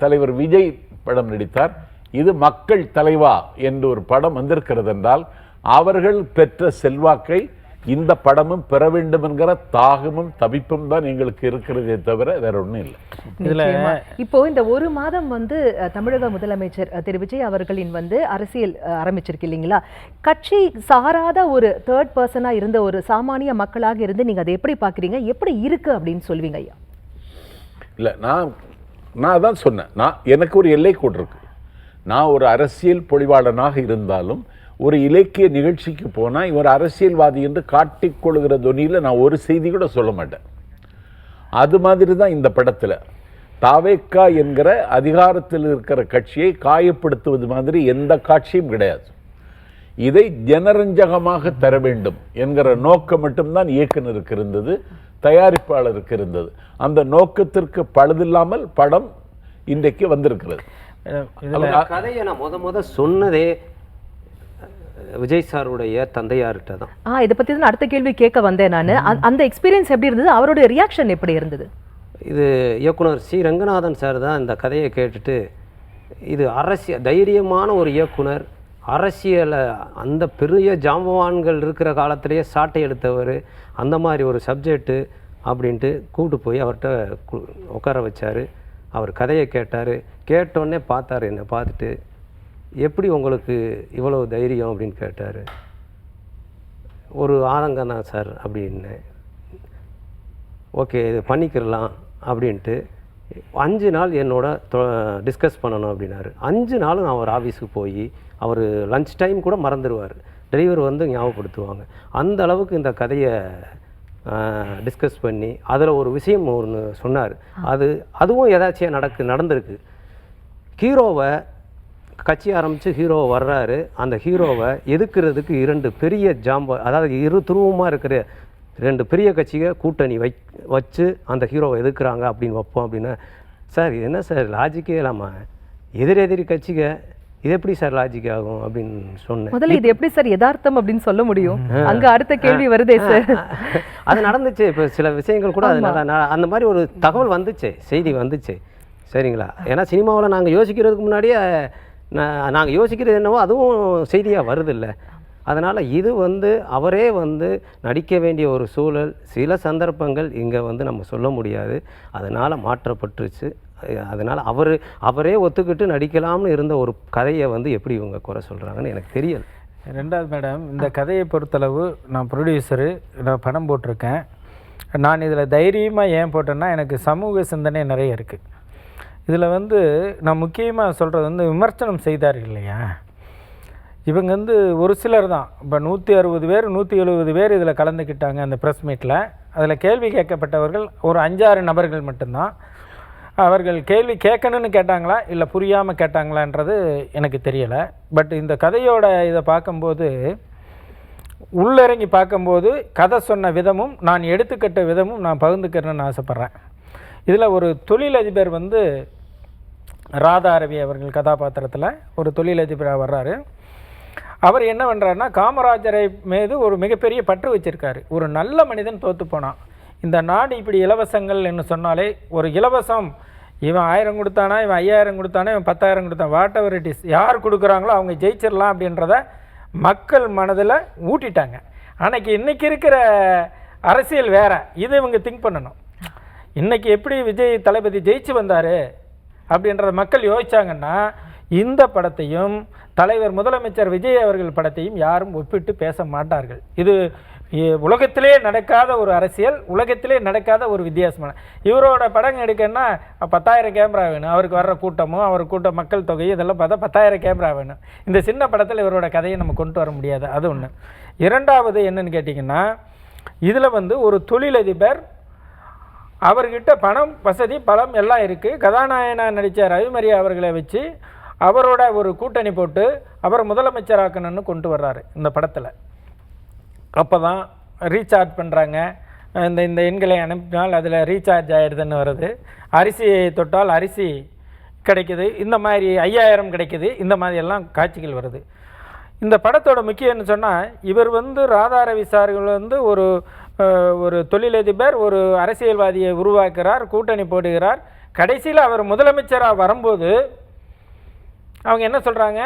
தலைவர் விஜய் படம் நடித்தார். இது மக்கள் தலைவா என்று ஒரு படம் வந்திருக்கிறது என்றால் அவர்கள் பெற்ற செல்வாக்கை இந்த படமும் பெற வேண்டும் என்கிற தாகமும் தவிப்பும் தான் எங்களுக்கு இருக்கிறதே தவிர வேற ஒன்றும் இல்லை. இதுல இப்போ இந்த ஒரு மாதம் வந்து தமிழக முதலமைச்சர் திரு விஜய் அவர்களின் வந்து அரசியல் ஆரம்பிச்சிருக்கு இல்லைங்களா? கட்சி சாராத ஒரு தேர்ட் பர்சனா இருந்த ஒரு சாமானிய மக்களாக இருந்து நீங்க அதை எப்படி பாக்குறீங்க, எப்படி இருக்கு அப்படின்னு சொல்வீங்க ஐயா? இல்லை, நான் தான் சொன்னேன், எனக்கு ஒரு எல்லை கோடு இருக்கு. நான் ஒரு அரசியல் பொழிவாளனாக இருந்தாலும் ஒரு இலக்கிய நிகழ்ச்சிக்கு போனால் இவர் அரசியல்வாதி என்று காட்டிக்கொள்கிற தொனியில் நான் ஒரு செய்தி கூட சொல்ல மாட்டேன். அது மாதிரி தான் இந்த படத்தில் தாவேக்கா என்கிற அதிகாரத்தில் இருக்கிற கட்சியை காயப்படுத்துவது மாதிரி எந்த காட்சியும் கிடையாது. இதை ஜனரஞ்சகமாக தர வேண்டும் என்கிற நோக்கம் மட்டும்தான் இயக்குனருக்கு இருந்தது, தயாரிப்பாளருக்கு இருந்தது. அந்த நோக்கத்திற்கு பழுதில்லாமல் படம் இன்றைக்கு வந்திருக்கிறது. கதையை நான் முத சொன்னதே விஜய் சாருடைய தந்தையார்கிட்ட தான். இதை பற்றி தான் அடுத்த கேள்வி கேட்க வந்தேன் நான். அந்த எக்ஸ்பீரியன்ஸ் எப்படி இருந்தது, அவருடைய ரியாக்ஷன் எப்படி இருந்தது? இது இயக்குனர் சி ரங்கநாதன் சார் தான் இந்த கதையை கேட்டுட்டு, இது தைரியமான ஒரு இயக்குனர், அரசியலை அந்த பெரிய ஜாம்பவான்கள் இருக்கிற காலத்திலேயே சாட்டை எடுத்தவர், அந்த மாதிரி ஒரு சப்ஜெக்டு அப்படின்ட்டு கூப்பிட்டு போய் அவர்கிட்ட உட்கார வச்சார். அவர் கதையை கேட்டார். கேட்டோடனே பார்த்தார், என்னை பார்த்துட்டு, எப்படி உங்களுக்கு இவ்வளவு தைரியம் அப்படின்னு கேட்டார். ஒரு ஆதங்கம் தான் சார் அப்படின்னு. ஓகே, இது பண்ணிக்கிறலாம் அப்படின்ட்டு 5 நாள் என்னோட டிஸ்கஸ் பண்ணணும் அப்படின்னாரு. 5 நாள் நான் அவர் ஆஃபீஸுக்கு போய், அவர் லஞ்ச் டைம் கூட மறந்துடுவார், டிரைவர் வந்து ஞாபகப்படுத்துவாங்க. அந்த அளவுக்கு இந்த கதையை டிஸ்கஸ் பண்ணி அதில் ஒரு விஷயம் ஒன்று சொன்னார். அதுவும் ஏதாச்சும் நடந்திருக்கு. ஹீரோவை கட்சி ஆரம்பித்து ஹீரோ வர்றாரு. அந்த ஹீரோவை எதுக்கிறதுக்கு 2 பெரிய அதாவது இரு துருவமாக இருக்கிற 2 பெரிய கட்சியை கூட்டணி வச்சு அந்த ஹீரோவை எதுக்குறாங்க அப்படின்னு வைப்போம் அப்படின்னா, சார் இது என்ன சார் லாஜிக்கே இல்லாமல் எதிரெதிரி கட்சிக்கு இது எப்படி சார் லாஜிக் ஆகும் அப்படின்னு சொன்னேன். முதல்ல இது எப்படி சார் யதார்த்தம் அப்படின்னு சொல்ல முடியும்? அங்கே அடுத்த கேள்வி வருதே சார். அது நடந்துச்சு. இப்போ சில விஷயங்கள் கூட அந்த மாதிரி ஒரு தகவல் வந்துச்சு, செய்தி வந்துச்சு, சரிங்களா? ஏன்னா சினிமாவில் நாங்கள் யோசிக்கிறதுக்கு முன்னாடியே நாங்கள் யோசிக்கிறது என்னவோ அதுவும் செய்தியாக வருதில்ல. அதனால் இது வந்து அவரே வந்து நடிக்க வேண்டிய ஒரு சூழல், சில சந்தர்ப்பங்கள் இங்கே வந்து நம்ம சொல்ல முடியாது, அதனால் மாற்றப்பட்டுருச்சு. அதனால் அவரே ஒத்துக்கிட்டு நடிக்கலாம்னு இருந்த ஒரு கதையை வந்து எப்படி இவங்க குறை சொல்கிறாங்கன்னு எனக்கு தெரியலை. ரெண்டாவது மேடம், இந்த கதையை பொறுத்தளவு நான் ப்ரொடியூசரு, நான் பணம் போட்டிருக்கேன். நான் இதில் தைரியமாக ஏன் போட்டேன்னா எனக்கு சமூக சிந்தனை நிறைய இருக்குது. இதில் வந்து நான் முக்கியமாக சொல்கிறது வந்து விமர்சனம் செய்தார்கள் இல்லையா, இவங்க வந்து ஒரு சிலர் தான். இப்போ 160 பேர் 170 பேர் இதில் கலந்துக்கிட்டாங்க அந்த ப்ரெஸ் மீட்டில். அதில் கேள்வி கேட்கப்பட்டவர்கள் ஒரு 5-6 நபர்கள் மட்டும்தான். அவர்கள் கேள்வி கேட்கணும்னு கேட்டாங்களா இல்லை புரியாமல் கேட்டாங்களான்றது எனக்கு தெரியலை. பட் இந்த கதையோட இதை பார்க்கும்போது, உள்ளிறங்கி பார்க்கும்போது கதை சொன்ன விதமும் நான் எடுத்துக்கிட்ட விதமும் நான் பகிர்ந்துக்கிறேன்னு ஆசைப்பட்றேன். இதில் ஒரு தொழிலதிபர் வந்து ராதா ரவி அவர்கள் கதாபாத்திரத்தில் ஒரு தொழிலதிபராக வர்றாரு. அவர் என்ன பண்ணுறாருன்னா, காமராஜரை மீது ஒரு மிகப்பெரிய பற்று வச்சுருக்காரு. ஒரு நல்ல மனிதன் தோற்று போனான். இந்த நாடு இப்படி இலவசங்கள் என்று சொன்னாலே, ஒரு இலவசம் இவன் 1000 கொடுத்தானா, இவன் 5000 கொடுத்தானா, இவன் 10,000 கொடுத்தான், வாட் எவர் இட் இஸ், யார் கொடுக்குறாங்களோ அவங்க ஜெயிச்சிடலாம் அப்படின்றத மக்கள் மனதில் ஊட்டிட்டாங்க. ஆனால் இன்றைக்கி இருக்கிற அரசியல் வேறு. இதை இவங்க திங்க் பண்ணணும். இன்றைக்கி எப்படி விஜய் தளபதி ஜெயிச்சு வந்தார் அப்படின்றத மக்கள் யோசித்தாங்கன்னா, இந்த படத்தையும் தலைவர் முதலமைச்சர் விஜய் அவர்கள் படத்தையும் யாரும் ஒப்பிட்டு பேச மாட்டார்கள். இது உலகத்திலே நடக்காத ஒரு அரசியல், உலகத்திலே நடக்காத ஒரு வித்தியாசமான. இவரோட படம் எடுக்கன்னா 10,000 கேமரா வேணும். அவருக்கு வர்ற கூட்டமும் அவர் கூட்ட மக்கள் தொகையும் இதெல்லாம் பார்த்தா 10,000 கேமரா வேணும். இந்த சின்ன படத்தில் இவரோட கதையை நம்ம கொண்டு வர முடியாது. அது ஒன்று. இரண்டாவது என்னன்னு கேட்டிங்கன்னா, இதில் வந்து ஒரு தொழிலதிபர், அவர்கிட்ட பணம் வசதி பலம் எல்லாம் இருக்குது. கதாநாயகனாக நடித்த ரவிமரியா அவர்களை வச்சு அவரோட ஒரு கூட்டணி போட்டு அவரை முதலமைச்சராக்கணும்னு கொண்டு வர்றாரு இந்த படத்தில். அப்போ தான் ரீசார்ஜ் பண்ணுறாங்க. இந்த எண்களை அனுப்பினால் அதில் ரீசார்ஜ் ஆகிடுதுன்னு வருது. அரிசியை தொட்டால் அரிசி கிடைக்குது, இந்த மாதிரி 5000 கிடைக்குது, இந்த மாதிரி எல்லாம் காட்சிகள் வருது. இந்த படத்தோட முக்கியம்னு சொன்னால், இவர் வந்து ராதா ரவி சார்கள் வந்து ஒரு தொழிலதிபர், ஒரு அரசியல்வாதியை உருவாக்குறார், கூட்டணி போடுகிறார். கடைசியில் அவர் முதலமைச்சராக வரும்போது அவங்க என்ன சொல்கிறாங்க,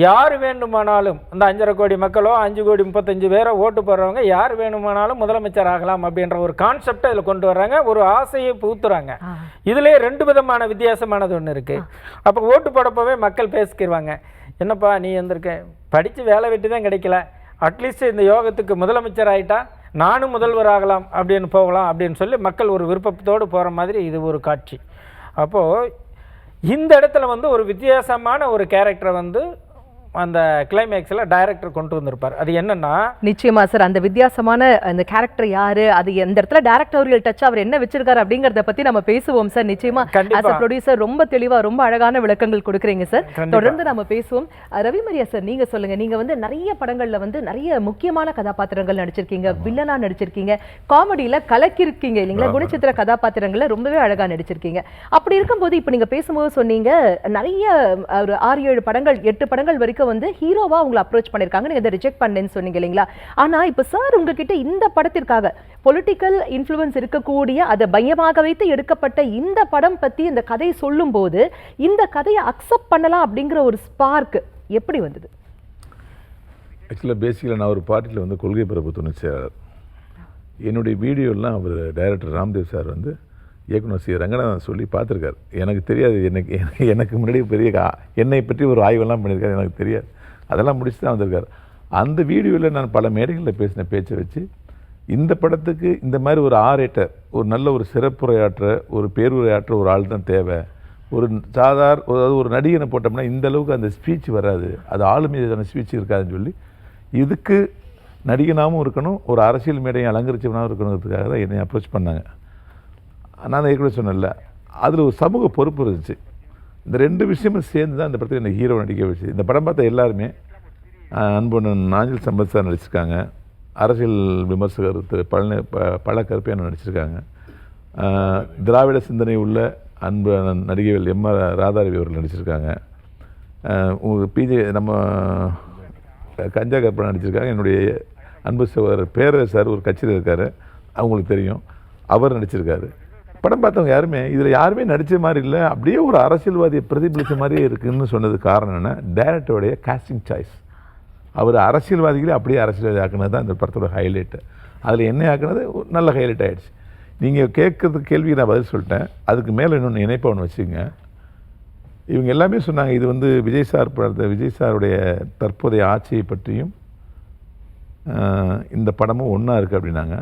யார் வேண்டுமானாலும் இந்த 5.5 கோடி மக்களோ 5 கோடி 35 பேரோ ஓட்டு போடுறவங்க யார் வேணுமானாலும் முதலமைச்சர் ஆகலாம் அப்படின்ற ஒரு கான்செப்டை இதில் கொண்டு வர்றாங்க. ஒரு ஆசையை புகுத்துறாங்க. இதிலே 2 விதமான வித்தியாசமானது ஒன்று இருக்குது. அப்போ ஓட்டு போடப்போவே மக்கள் பேசிக்கிடுவாங்க, என்னப்பா நீ வந்திருக்க, படித்து வேலை வெட்டி தான் கிடைக்கல, அட்லீஸ்ட் இந்த யோகத்துக்கு முதலமைச்சர் ஆகிட்டா நானும் முதல்வர் ஆகலாம் அப்படின்னு போகலாம் அப்படின்னு சொல்லி மக்கள் ஒரு விருப்பத்தோடு போகிற மாதிரி இது ஒரு காட்சி. அப்போது இந்த இடத்துல வந்து ஒரு வித்தியாசமான ஒரு கேரக்டரை வந்து அந்த கிளைமேக்ஸில் டைரக்டர் கொண்டு வந்திருப்பார். அது என்னன்னா, நிச்சயமா சார், அந்த வித்தியாசமான அந்த கேரக்டர் யாரு, அது எந்த இடத்துல டைரக்டோரியல் டச் அவர் என்ன வச்சிருக்காரு அப்படிங்கறத பத்தி நம்ம பேசுவோம் சார். நிச்சயமா as a producer ரொம்ப தெளிவா ரொம்ப அழகான விளக்கங்கள் கொடுக்குறீங்க சார். தொடர்ந்து நம்ம பேசுவோம். ரவிமரியா சார், நீங்க சொல்லுங்க. நீங்க வந்து நிறைய படங்கள்ல வந்து நிறைய முக்கியமான கதாபாத்திரங்கள் நடிச்சிருக்கீங்க, வில்லனா நடிச்சிருக்கீங்க, காமெடியில கலக்கிருக்கீங்க இல்லைங்களா, குணச்சித்திர கதாபாத்திரங்கள்ல ரொம்பவே அழகா நடிச்சிருக்கீங்க. அப்படி இருக்கும்போது இப்ப நீங்க பேசும்போது சொன்னீங்க, நிறைய ஒரு 6-7 படங்கள் 8 படங்கள் வரைக்கும் வந்து ஹீரோவா உங்களை அப்ரோச் பண்ணிருக்காங்க, நீங்க அதை ரிஜெக்ட் பண்ணேன்னு சொன்னீங்க இல்லைங்களா. ஆனா இப்ப சார் உங்ககிட்ட இந்த படத்திற்காக பொலிட்டிக்கல் இன்ஃப்ளூயன்ஸ் இருக்கக்கூடிய, அதை மையமாக வைத்து எடுக்கப்பட்ட இந்த படம் பத்தி இந்த கதை சொல்லும் போது இந்த கதையை அக்செப்ட் பண்ணலாம் அப்படிங்கிற ஒரு ஸ்பார்க் எப்படி வந்தது? ஆக்சுவலாக பேசிக்கலாக நான் ஒரு பார்ட்டியில் வந்து கொள்கை பரப்பு துணைச்சியாளர். என்னுடைய வீடியோலாம் அவர் டைரக்டர் ராம்தேவ் சார் வந்து இயக்குனர் சி ரங்கநாதன் சொல்லி பார்த்துருக்காரு. எனக்கு தெரியாது, எனக்கு முன்னாடி பெரிய என்னை பற்றி ஒரு ஆய்வெல்லாம் பண்ணியிருக்காரு, எனக்கு தெரியாது. அதெல்லாம் முடிச்சு தான் வந்திருக்காரு. அந்த வீடியோவில் நான் பல மேடைகளில் பேசின பேச்சை வச்சு இந்த படத்துக்கு இந்த மாதிரி ஒரு ஆரேட்டர், ஒரு நல்ல ஒரு சிறப்புரையாற்ற, ஒரு பேருரையாற்ற ஒரு ஆள் தான் தேவை. ஒரு அதாவது ஒரு நடிகனை போட்டோம்னா இந்த அளவுக்கு அந்த ஸ்பீச் வராது, அது ஆளுமையான ஸ்பீச் இருக்காதுன்னு சொல்லி, இதுக்கு நடிகனாகவும் இருக்கணும், ஒரு அரசியல் மேடையை அலங்கரிச்சவனாகவும் இருக்கணுங்கிறதுக்காக தான் என்னை அப்ரோச் பண்ணாங்க. நான் ஏற்கனவே சொன்னேன்ல, அதில் ஒரு சமூக பொறுப்பு இருந்துச்சு. இந்த 2 விஷயமும் சேர்ந்து தான் இந்த படத்தில் எனக்கு ஹீரோ நடிக்க வச்சு. இந்த படம் பார்த்த எல்லாருமே அன்புடன் நாஞ்சில் சம்பத் சார் நடிச்சிருக்காங்க, அரசியல் விமர்சகர் திரு பல கருப்பையான நடிச்சிருக்காங்க, திராவிட சிந்தனை உள்ள அன்பு நடிகைகள் எம்.ஆர். ராதாரவி அவர்கள் நடிச்சிருக்காங்க, நம்ம கஞ்சா கற்பனை நடிச்சிருக்காங்க, என்னுடைய அன்பு சகோதரர் பேரரசு சார் ஒரு கட்சியில் இருக்கார், அவங்களுக்கு தெரியும், அவர் நடிச்சிருக்காரு. படம் பார்த்தவங்க யாருமே இதில் யாருமே நடித்த மாதிரி இல்லை, அப்படியே ஒரு அரசியல்வாதியை பிரதிபலித்த மாதிரியே இருக்குதுன்னு சொன்னது காரணம் என்ன, டைரக்டருடைய காஸ்டிங் சாய்ஸ். அவர் அரசியல்வாதிகளே அப்படியே அரசியல்வாதி ஆக்குனது தான் இந்த படத்தோட ஹைலைட்டு. அதில் என்ன ஆக்குனது நல்ல ஹைலைட் ஆகிடுச்சு. நீங்கள் கேட்குறதுக்கு கேள்விக்கு நான் பதில் சொல்லிட்டேன். அதுக்கு மேலே இன்னொன்று இணைப்பை ஒன்று வச்சுங்க. இவங்க எல்லாமே சொன்னாங்க இது வந்து விஜய் சாருடைய தற்போதைய ஆட்சியை பற்றியும் இந்த படமும் ஒன்றா இருக்குது அப்படின்னாங்க.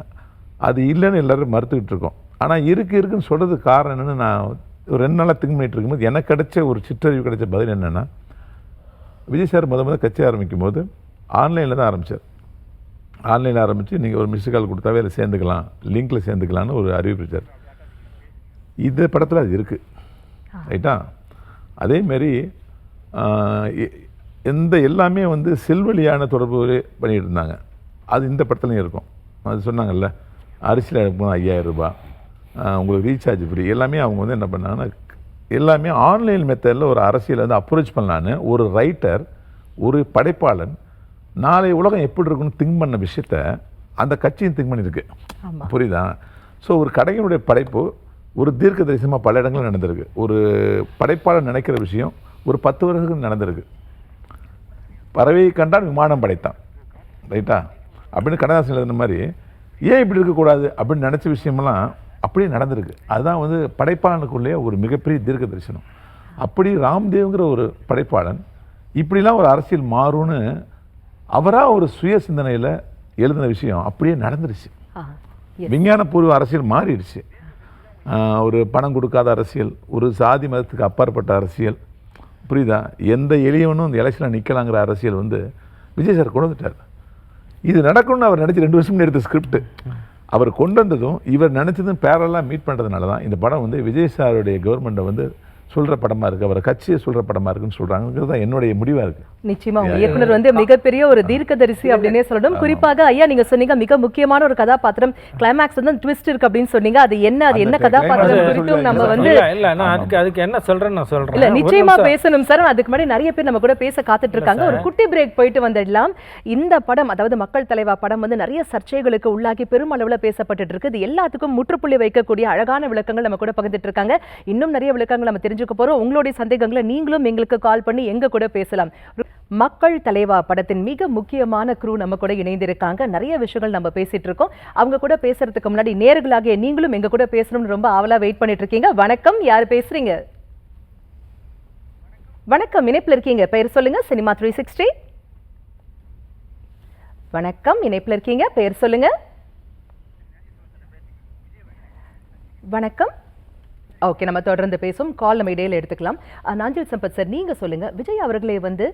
அது இல்லைன்னு எல்லோரும் மறுத்துக்கிட்டு இருக்கோம். ஆனால் இருக்குன்னு சொல்கிறதுக்கு காரணம் என்னென்னு நான் ஒரு 2 நாளாக திங்க் பண்ணிட்டு இருக்கும்போது எனக்கு கிடைச்ச ஒரு சிற்றறிவு கிடைச்ச பதில் என்னென்னா, விஜய் சார் முதல் கட்சி ஆரம்பிக்கும் போது ஆன்லைனில் தான் ஆரம்பித்தார். ஆன்லைனில் ஆரம்பித்து நீங்கள் ஒரு மிஸ்டு கால் கொடுத்தாவே அதில் சேர்ந்துக்கலாம், லிங்க்கில் சேர்ந்துக்கலான்னு ஒரு அறிவிப்பிச்சார். இந்த படத்தில் அது இருக்குது, ரைட்டா? அதேமாரி எல்லாமே வந்து செல்வழியான தொடர்பு பண்ணிகிட்டு இருந்தாங்க. அது இந்த படத்துலையும் இருக்கும். அது சொன்னாங்கல்ல, அரிசியில் எடுக்கணும் 5000 ரூபாய், உங்களுக்கு ரீசார்ஜ் ஃப்ரீ, எல்லாமே அவங்க வந்து என்ன பண்ணாங்கன்னா எல்லாமே ஆன்லைன் மெத்தடில் ஒரு அரசியலை வந்து அப்ரோச் பண்ணலான்னு ஒரு ரைட்டர், ஒரு படைப்பாளன் நாளை உலகம் எப்படி இருக்குன்னு திங்க் பண்ண விஷயத்த அந்த கட்சியும் திங்க் பண்ணியிருக்கு. புரியுதா? ஸோ ஒரு கடையினுடைய படைப்பு ஒரு தீர்க்க தரிசனமாக பல இடங்களும் நடந்திருக்கு. ஒரு படைப்பாளர் நினைக்கிற விஷயம் ஒரு 10 வருஷத்துக்கு நடந்திருக்கு. பறவையை கண்டால் விமானம் படைத்தான், ரைட்டா? அப்படின்னு கண்ணதாசன் எழுதுன மாதிரி ஏன் இப்படி இருக்கக்கூடாது அப்படின்னு நினச்ச விஷயமெல்லாம் அப்படியே நடந்திருக்கு. அதுதான் வந்து படைப்பாளனுக்குள்ளேயே ஒரு மிகப்பெரிய தீர்க்க தரிசனம். அப்படி ராம்தேவ்ங்கிற ஒரு படைப்பாளன் இப்படிலாம் ஒரு அரசியல் மாறும்னு அவராக ஒரு சுய சிந்தனையில் எழுதின விஷயம் அப்படியே நடந்துருச்சு. விஞ்ஞானபூர்வ அரசியல் மாறிடுச்சு. ஒரு பணம் கொடுக்காத அரசியல், ஒரு சாதி மதத்துக்கு அப்பாற்பட்ட அரசியல், புரியுதா? எந்த எளியவனும் இந்த எலெக்ஷனில் நிற்கலாங்கிற அரசியல் வந்து விஜய் சார் கொண்டு வந்துட்டார். இது நடக்கணும்னு அவர் நினச்சி 2 வருஷம் எடுத்த ஸ்கிரிப்ட் அவர் கொண்டு வந்ததும் இவர் நினச்சதும் பேரலாக மீட் பண்ணுறதுனால தான் இந்த படம் வந்து விஜய் சாருடைய கவர்மெண்ட்டை வந்து சொல்கிற படமாக இருக்குது, அவர் கட்சியை சொல்கிற படமாக இருக்குன்னு சொல்கிறாங்கிறது தான் என்னுடைய முடிவாக இருக்குது. நிச்சயமா உங்க இயக்குனர் வந்து மிகப்பெரிய ஒரு தீர்க்கதரிசி அப்படின்னே சொல்லணும். குறிப்பாக ஐயா நீங்க சொன்னீங்க மிக முக்கியமான ஒரு கதாபாத்திரம், கிளைமேக்ஸ் வந்து ட்விஸ்ட் இருக்கு அப்படின்னு சொன்னீங்க. அது என்ன கதாபாத்திரம் குறித்தும் நம்ம வந்து அதுக்கு என்ன சொல்றேன்னு நான் சொல்றேன். இல்ல நிச்சயமா பேசணும் சார். அதுக்கு முன்னாடி நிறைய பேர் நம்ம கூட பேச காத்துட்டு இருக்காங்க. ஒரு குட்டி பிரேக் போயிட்டு வந்துடலாம். இந்த படம், அதாவது மக்கள் தலைவா படம் வந்து நிறைய சர்ச்சைகளுக்கு உள்ளாகி பெருமளவுல பேசப்பட்டு இருக்கு. இது எல்லாத்துக்கும் முற்றுப்புள்ளி வைக்கக்கூடிய அழகான விளக்கங்கள் நம்ம கூட பகிர்ந்துட்டு இருக்காங்க. இன்னும் நிறைய விளக்கங்கள் நம்ம தெரிஞ்சுக்க போறோம். உங்களுடைய சந்தேகங்களை நீங்களும் எங்களுக்கு கால் பண்ணி எங்க கூட பேசலாம். மக்கள் தலைவா படத்தின் மிக முக்கியமான க்ரூ நம்ம கூட இணைந்திருக்காங்க. நிறைய விஷயங்கள் நம்ம பேசிட்டு இருக்கோம். அவங்க கூட பேசுறதுக்கு முன்னாடி நேர்களாகிய நீங்களும் எங்க கூட பேசணும்னு ரொம்ப ஆவலா வெயிட் பண்ணிட்டு இருக்கீங்க. வணக்கம், யார் பேசுறீங்க? வணக்கம், இணைப்புல இருக்கீங்க, பெயர் சொல்லுங்க. சினிமா 360. வணக்கம், இணைப்புல இருக்கீங்க, பெயர் சொல்லுங்க. வணக்கம். ஓகே, நம்ம தொடர்ந்து பேசும். கால் நம்ம இடையில எடுத்துக்கலாம். நாஞ்சில் சம்பத் சார், நீங்க சொல்லுங்க, விஜய் அவர்களை வந்து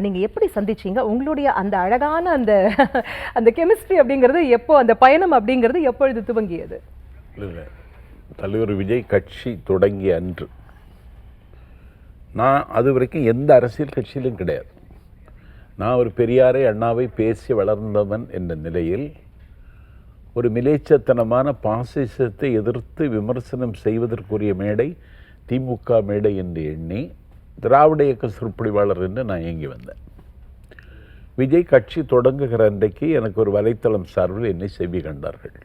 நீங்க எப்படி சந்திச்சீங்க? உங்களுடைய அந்த அழகான அந்த கெமிஸ்ட்ரி அப்படிங்கிறது எப்போ, அந்த பயணம் அப்படிங்கிறது எப்பொழுது துவங்கியது? இல்லை, தலைவர் விஜய் கட்சி தொடங்கிய அன்று நான் அது வரைக்கும் எந்த அரசியல் கட்சியிலும் கிடையாது. நான் ஒரு பெரியாரை அண்ணாவை பேசி வளர்ந்தவன் என்ற நிலையில் ஒரு மிலேச்சத்தனமான பாசிசத்தை எதிர்த்து விமர்சனம் செய்வதற்குரிய மேடை திமுக மேடை என்று எண்ணி திராவிட இயக்க சொற்பொழிவாளர் என்று நான் இயங்கி வந்தேன். விஜய் கட்சி தொடங்குகிற அன்றைக்கு எனக்கு ஒரு வலைத்தளம் சார்பில் என்னை செவி கண்டார்கள்.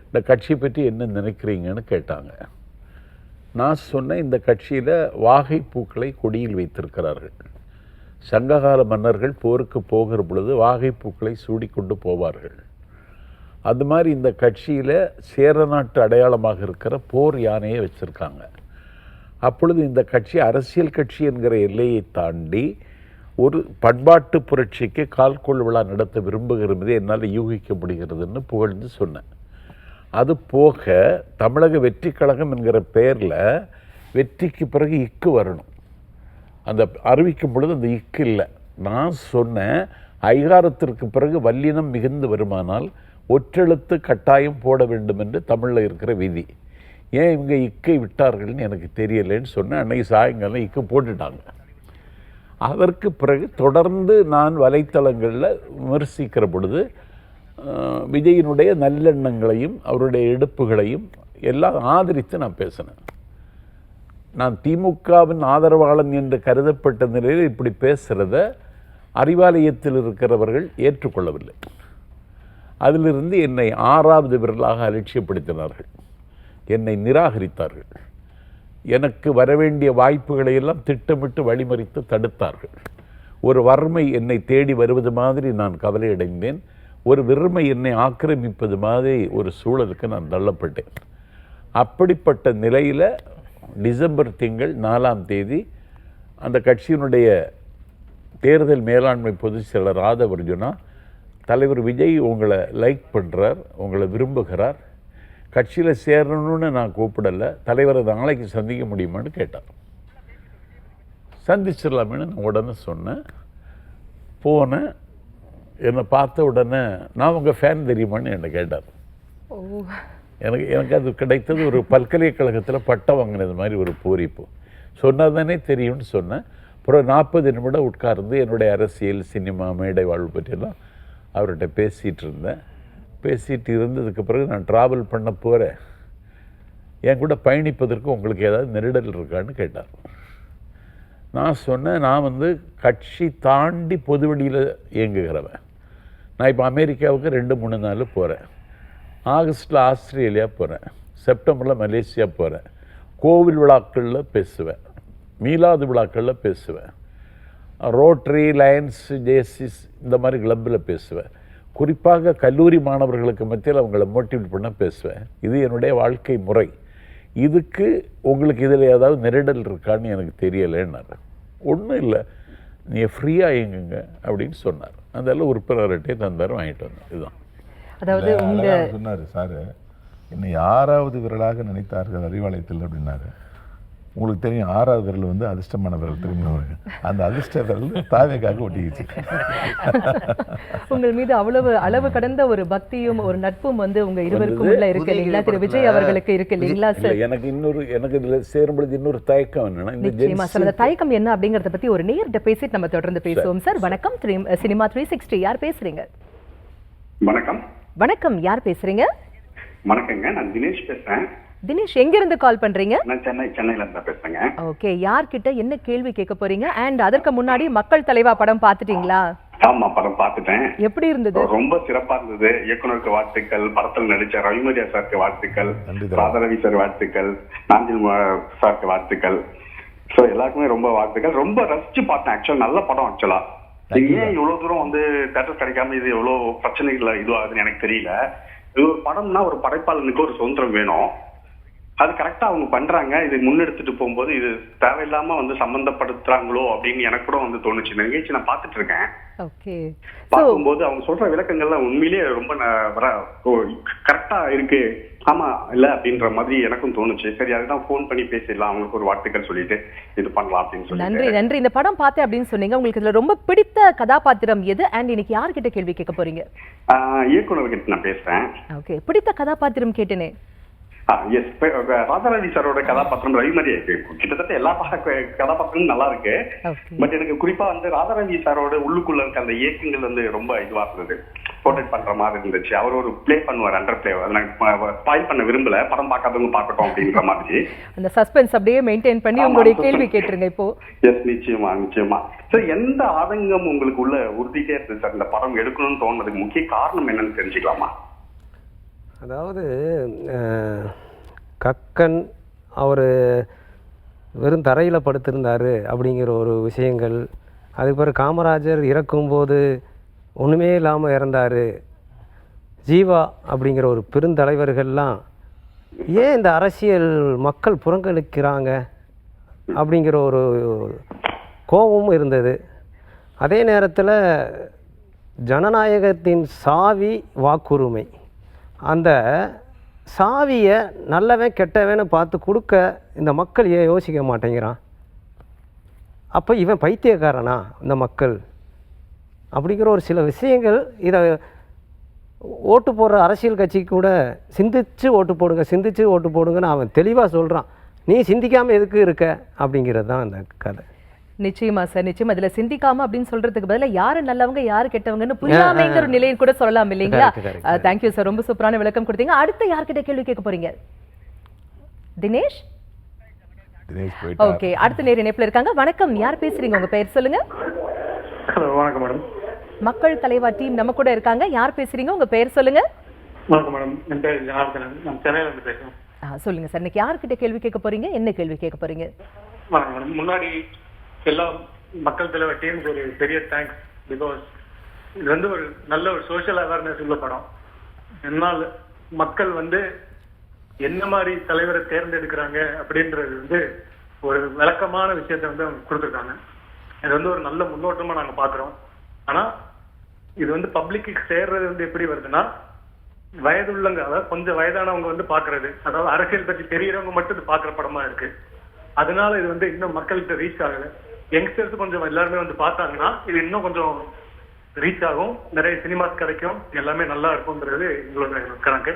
இந்த கட்சி பற்றி என்ன நினைக்கிறீங்கன்னு கேட்டாங்க. நான் சொன்னேன், இந்த கட்சியில் வாகை பூக்களை கொடியில் வைத்திருக்கிறார்கள். சங்ககால மன்னர்கள் போருக்கு போகிற பொழுது வாகை பூக்களை சூடிக்கொண்டு போவார்கள். அது மாதிரி இந்த கட்சியில் சேர நாட்டு அடையாளமாக இருக்கிற போர் யானையை வச்சுருக்காங்க. அப்பொழுது இந்த கட்சி அரசியல் கட்சி என்கிற எல்லையை தாண்டி ஒரு பண்பாட்டு புரட்சிக்கு கால்கோள் விழா நடத்த விரும்புகிறது என்னால் யூகிக்க முடிகிறதுன்னு புகழ்ந்து சொன்னேன். அது போக தமிழக வெற்றி கழகம் என்கிற பெயரில் வெற்றிக்கு பிறகு இக்கு வரணும், அந்த அறிவிக்கும் பொழுது அந்த இக்கு இல்லை. நான் சொன்னேன், ஐகாரத்திற்கு பிறகு வல்லினம் மிகுந்து வருமானால் ஒற்றெழுத்து கட்டாயம் போட வேண்டும் என்று தமிழில் இருக்கிற விதி. ஏன் இவங்க இக்கை விட்டார்கள்னு எனக்கு தெரியலைன்னு சொன்னேன். அன்னைக்கு சாயங்காலம் இக்கு போட்டுட்டாங்க. அதற்கு பிறகு தொடர்ந்து நான் வலைத்தளங்களில் விமர்சிக்கிற பொழுது விஜயினுடைய நல்லெண்ணங்களையும் அவருடைய எடுப்புகளையும் எல்லாம் ஆதரித்து நான் பேசினேன். நான் திமுகவின் ஆதரவாளன் என்று கருதப்பட்ட நிலையில் இப்படி பேசுகிறத அறிவாலயத்தில் இருக்கிறவர்கள் ஏற்றுக்கொள்ளவில்லை. அதிலிருந்து என்னை 6வது விரலாக அலட்சியப்படுத்தினார்கள். என்னை நிராகரித்தார்கள். எனக்கு வரவேண்டிய வாய்ப்புகளை எல்லாம் திட்டமிட்டு வழிமறித்து தடுத்தார்கள். ஒரு வறுமை என்னை தேடி வருவது மாதிரி நான் கவலையடைந்தேன். ஒரு வெறுமை என்னை ஆக்கிரமிப்பது மாதிரி ஒரு சூழலுக்கு நான் தள்ளப்பட்டேன். அப்படிப்பட்ட நிலையில் டிசம்பர் திங்கள் 4ஆம் தேதி அந்த கட்சியினுடைய தேர்தல் மேலாண்மை பொதுச் செயலர் ராதவர்ஜுனா, தலைவர் விஜய் உங்களை லைக் பண்ணுறார், உங்களை விரும்புகிறார், கட்சியில் சேரணும்னு நான் கூப்பிடலை, தலைவரை நாளைக்கு சந்திக்க முடியுமான்னு கேட்டார். சந்திச்சிடலாமேன்னு நான் உடனே சொன்னேன். போனேன். என்னை பார்த்த உடனே நான் உங்கள் ஃபேன் தெரியுமான்னு என்னை கேட்டார். எனக்கு அது கிடைத்தது ஒரு பல்கலைக்கழகத்தில் பட்டம் வாங்கினது மாதிரி ஒரு பூரிப்பு. சொன்னால் தானே தெரியும்னு சொன்னேன். அப்புறம் 40 நிமிடம் உட்கார்ந்து என்னுடைய அரசியல், சினிமா, மேடை வாழ்வு பற்றியெல்லாம் அவர்கிட்ட பேசிகிட்டு இருந்தேன். பேசிகிட்டு இருந்ததுக்கு பிறகு நான் ட்ராவல் பண்ண போகிறேன், என் கூட பயணிப்பதற்கு உங்களுக்கு ஏதாவது நெருடல் இருக்கான்னு கேட்டார். நான் சொன்னேன், நான் கட்சி தாண்டி பொதுவெளியில் இயங்குகிறவன். நான் இப்போ அமெரிக்காவுக்கு 2-3 நாள் போகிறேன். ஆகஸ்ட்டில் ஆஸ்திரேலியா போகிறேன். செப்டம்பரில் மலேசியா போகிறேன். கோவில் விழாக்களில் பேசுவேன், மீலாது விழாக்களில் பேசுவேன், ரோட்டரி, லயன்ஸ், ஜேசிஸ் இந்த மாதிரி கிளப்பில் பேசுவேன். குறிப்பாக கல்லூரி மாணவர்களுக்கு மத்தியில் அவங்கள மோட்டிவேட் பண்ண பேசுவேன். இது என்னுடைய வாழ்க்கை முறை. இதுக்கு உங்களுக்கு இதில் ஏதாவது நெருடல் இருக்கான்னு எனக்கு தெரியலைன்னாரு. ஒன்றும் இல்லை, நீங்கள் ஃப்ரீயாக இயங்குங்க அப்படின்னு சொன்னார். அதெல்லாம் உறுப்பினர்கிட்டே தந்தார், வாங்கிட்டு வந்தேன். இதுதான். அதாவது சொன்னார் சார், என்னை 6வது விரலாக நினைத்தார்கள் அறிவாலயத்தில் அப்படின்னாரு. உங்களுக்கு தெரியும் 6வது விரல் அதிர்ஷ்டமான விரல் திரும்ப, அந்த அதிர்ஷ்ட விரல் தாவேக்காக ஒட்டிக்கிச்சு. உங்கள் மீது அவ்வளவு அளவு கடந்த ஒரு பக்தியும் ஒரு நட்பும் உங்க இருவருக்கும் உள்ள இருக்கு இல்லைங்களா? திரு விஜய் அவர்களுக்கு இருக்கு இல்லைங்களா சார்? எனக்கு இதுல சேரும்பொழுது இன்னொரு தயக்கம் என்னன்னா, நிச்சயமா சார், அந்த தயக்கம் என்ன அப்படிங்கறத பத்தி ஒரு நேர்கிட்ட பேசிட்டு நம்ம தொடர்ந்து பேசுவோம் சார். வணக்கம், சினிமா 360 யார் பேசுறீங்க? வணக்கம். வணக்கம், யார் பேசுறீங்க? வணக்கங்க, நான் தினேஷ் பேசுறேன். தினேஷ், எங்க இருந்து கால் பண்றீங்க? நான் சென்னையில இருந்து பேசுறேங்க. ஓகே, யார்கிட்ட என்ன கேள்வி கேட்க போறீங்க? அண்ட் அதற்கு முன்னாடி மக்கள் தலைவா படம் பாத்துட்டீங்களா? ஆமா, படம் பார்த்துட்டேன். எப்படி இருந்தது? ரொம்ப சிறப்பா இருந்தது. இயக்குனருக்கு வாழ்த்துக்கள், படத்தில் நடிச்ச ரவிமரியா சாருக்கு வாழ்த்துக்கள், ராதாரவி சார் வாழ்த்துக்கள், நாஞ்சில் சாருக்கு வாழ்த்துக்கள். ஸோ எல்லாருக்குமே ரொம்ப வாழ்த்துக்கள். ரொம்ப ரசிச்சு பார்த்தேன். ஆக்சுவலா நல்ல படம். ஆக்சுவலா ஏன் இவ்வளவு தூரம் தேட்டர் கிடைக்காம இது எவ்வளவு பிரச்சனைகள் இதுவாகுதுன்னு எனக்கு தெரியல. இது ஒரு படம்னா ஒரு படைப்பாளனுக்கு ஒரு சுதந்திரம் வேணும். அது கரெக்டா அவங்க பண்றாங்க. இது முன்னெடுத்துட்டு போகும்போது இது தேவையில்லாம சம்பந்தப்படுத்துறாங்களோ அப்படின்னு எனக்கு கூட தோணுச்சு. இந்த நிகழ்ச்சி நான் பார்த்துட்டு இருக்கேன். பார்க்கும்போது அவங்க சொல்ற விளக்கங்கள்லாம் உண்மையிலேயே ரொம்ப கரெக்டா இருக்கு. ஆமா இல்ல அப்படின்ற மாதிரி எனக்கும் தோணுச்சு. சரி, அதுதான் போன் பண்ணி பேசிடலாம், அவங்களுக்கு ஒரு வாழ்த்துக்கள் சொல்லிட்டு இது பண்ணலாம் அப்படின்னு சொல்லி. நன்றி நன்றி. இந்த படம் பார்த்தேன் அப்படின்னு சொன்னீங்க, உங்களுக்கு இதுல ரொம்ப பிடித்த கதாபாத்திரம் எது? அண்ட் இன்னைக்கு யார்கிட்ட கேள்வி கேட்க போறீங்க? இயக்குனர்கிட்ட நான் பேசுறேன். ஓகே, பிடித்த கதாபாத்திரம் கேட்டேனே. ராதாரவி சாரோட கதாபாத்திரம் ரவிமரியா கிட்டத்தட்ட எல்லா கதாபாத்திரமும் நல்லா இருக்கு. பட் எனக்கு குறிப்பா ராதாரவி சாரோட உள்ளுக்குள்ள இருக்க அந்த இயக்கங்கள் ரொம்ப இதுவா இருந்தது, போர்ட்ரேட் பண்ற மாதிரி இருந்துச்சு. அவர் ஒரு பிளே பண்ணுவார், அண்டர் பிளே. ஸ்பாயில் பண்ண விரும்பல, படம் பார்க்காதவங்க பார்க்கட்டும் அப்படின்ற மாதிரி அந்த சஸ்பென்ஸ் அப்படியே மெயின்டைன் பண்ணி உங்களுடைய கேள்வி கேட்டுருங்க இப்போ. எஸ், நிச்சயமா நிச்சயமா. சார், எந்த ஆதங்கம் உங்களுக்கு உள்ள உறுதிட்டே இருக்கு சார் இந்த படம் எடுக்கணும்னு தோணுறதுக்கு முக்கிய காரணம் என்னன்னு தெரிஞ்சுக்கலாமா? அதாவது கக்கன் அவர் வெறும் தரையில் படுத்திருந்தார் அப்படிங்கிற ஒரு விஷயங்கள், அதுக்கு பிறகு காமராஜர் இறக்கும்போது ஒன்றுமே இல்லாமல் இறந்தார், ஜீவா அப்படிங்கிற ஒரு பெருந்தலைவர்கள்லாம் ஏன் இந்த அரசியல் மக்கள் புறக்கணிக்கிறாங்க அப்படிங்கிற ஒரு கோபமும் இருந்தது. அதே நேரத்தில் ஜனநாயகத்தின் சாவி வாக்குரிமை, அந்த சாவியை நல்லவன் கெட்டவன்னு பார்த்து கொடுக்க இந்த மக்கள் ஏன் யோசிக்க மாட்டேங்கிறான்? அப்போ இவன் பைத்தியக்காரனா இந்த மக்கள் அப்படிங்கிற ஒரு சில விஷயங்கள். இதை ஓட்டு போடுற அரசியல் கட்சிக்கு கூட சிந்திச்சு ஓட்டு போடுங்க, சிந்திச்சு ஓட்டு போடுங்கன்னு அவன் தெளிவாக சொல்கிறான். நீ சிந்திக்காமல் எதுக்கு இருக்க அப்படிங்கிறது தான் அந்த கதை. நிச்சயமா சார், நிச்சயமா. இதுல சிந்திக்காம அப்படின்னு சொல்றதுக்கு பதிலா யாரு நல்லவங்க யாரு கெட்டவங்கன்னு புரியாமைங்கிற நிலையை கூட சொல்லலாம் இல்லைங்களா? தேங்க்யூ சார், ரொம்ப சூப்பரான விளக்கம் கொடுத்தீங்க. அடுத்து யார்கிட்ட கேள்வி கேட்க போறீங்க? தினேஷ். ஓகே, அடுத்த நேர இணைப்புல இருக்காங்க. வணக்கம், யார் பேசுறீங்க? உங்க பெயர் சொல்லுங்க. ஹலோ, வணக்கம் மேடம். மக்கள் தலைவா டீம் நம்ம கூட இருக்காங்க. யார் பேசுறீங்க? உங்க பெயர் சொல்லுங்க. வணக்கம் மேடம், என் பேர் ஜனார்தனன். நான் சென்னையில இருந்து பேசுறேன். சொல்லுங்க சார், இன்னைக்கு யார்கிட்ட கேள்வி கேட்க போறீங்க, என்ன கேள்வி கேட்க போறீங்க? முன்னாடி எல்லா மக்கள் தலைவர் டீமுக்கு ஒரு பெரிய தேங்க்ஸ். பிகாஸ் இது வந்து ஒரு நல்ல ஒரு சோஷியல் அவேர்னஸ் உள்ள படம். என்னால் மக்கள் வந்து என்ன மாதிரி தலைவரை தேர்ந்தெடுக்கிறாங்க அப்படின்றது வந்து ஒரு விளக்கமான விஷயத்த வந்து அவங்க கொடுத்துருக்காங்க. இது வந்து ஒரு நல்ல முன்னோட்டமா நாங்க பாக்குறோம். ஆனா இது வந்து பப்ளிக்கு சேர்றது வந்து எப்படி வருதுன்னா, வயதுள்ளங்க, அதாவது கொஞ்சம் வயதானவங்க வந்து பாக்குறது, அதாவது அரசியல் பற்றி தெரியறவங்க மட்டும் இது பாக்குற படமா இருக்கு. அதனால இது வந்து இன்னும் மக்கள்கிட்ட ரீச் ஆகல. யங்ஸ்டர்ஸ் கொஞ்சம் எல்லாருமே வந்து பார்த்தாங்கன்னா இது இன்னும் கொஞ்சம் ரீச் ஆகும், நிறைய சினிமாஸ் கிடைக்கும், எல்லாமே நல்லா இருக்கும்ன்றது எங்களோட கணக்கு.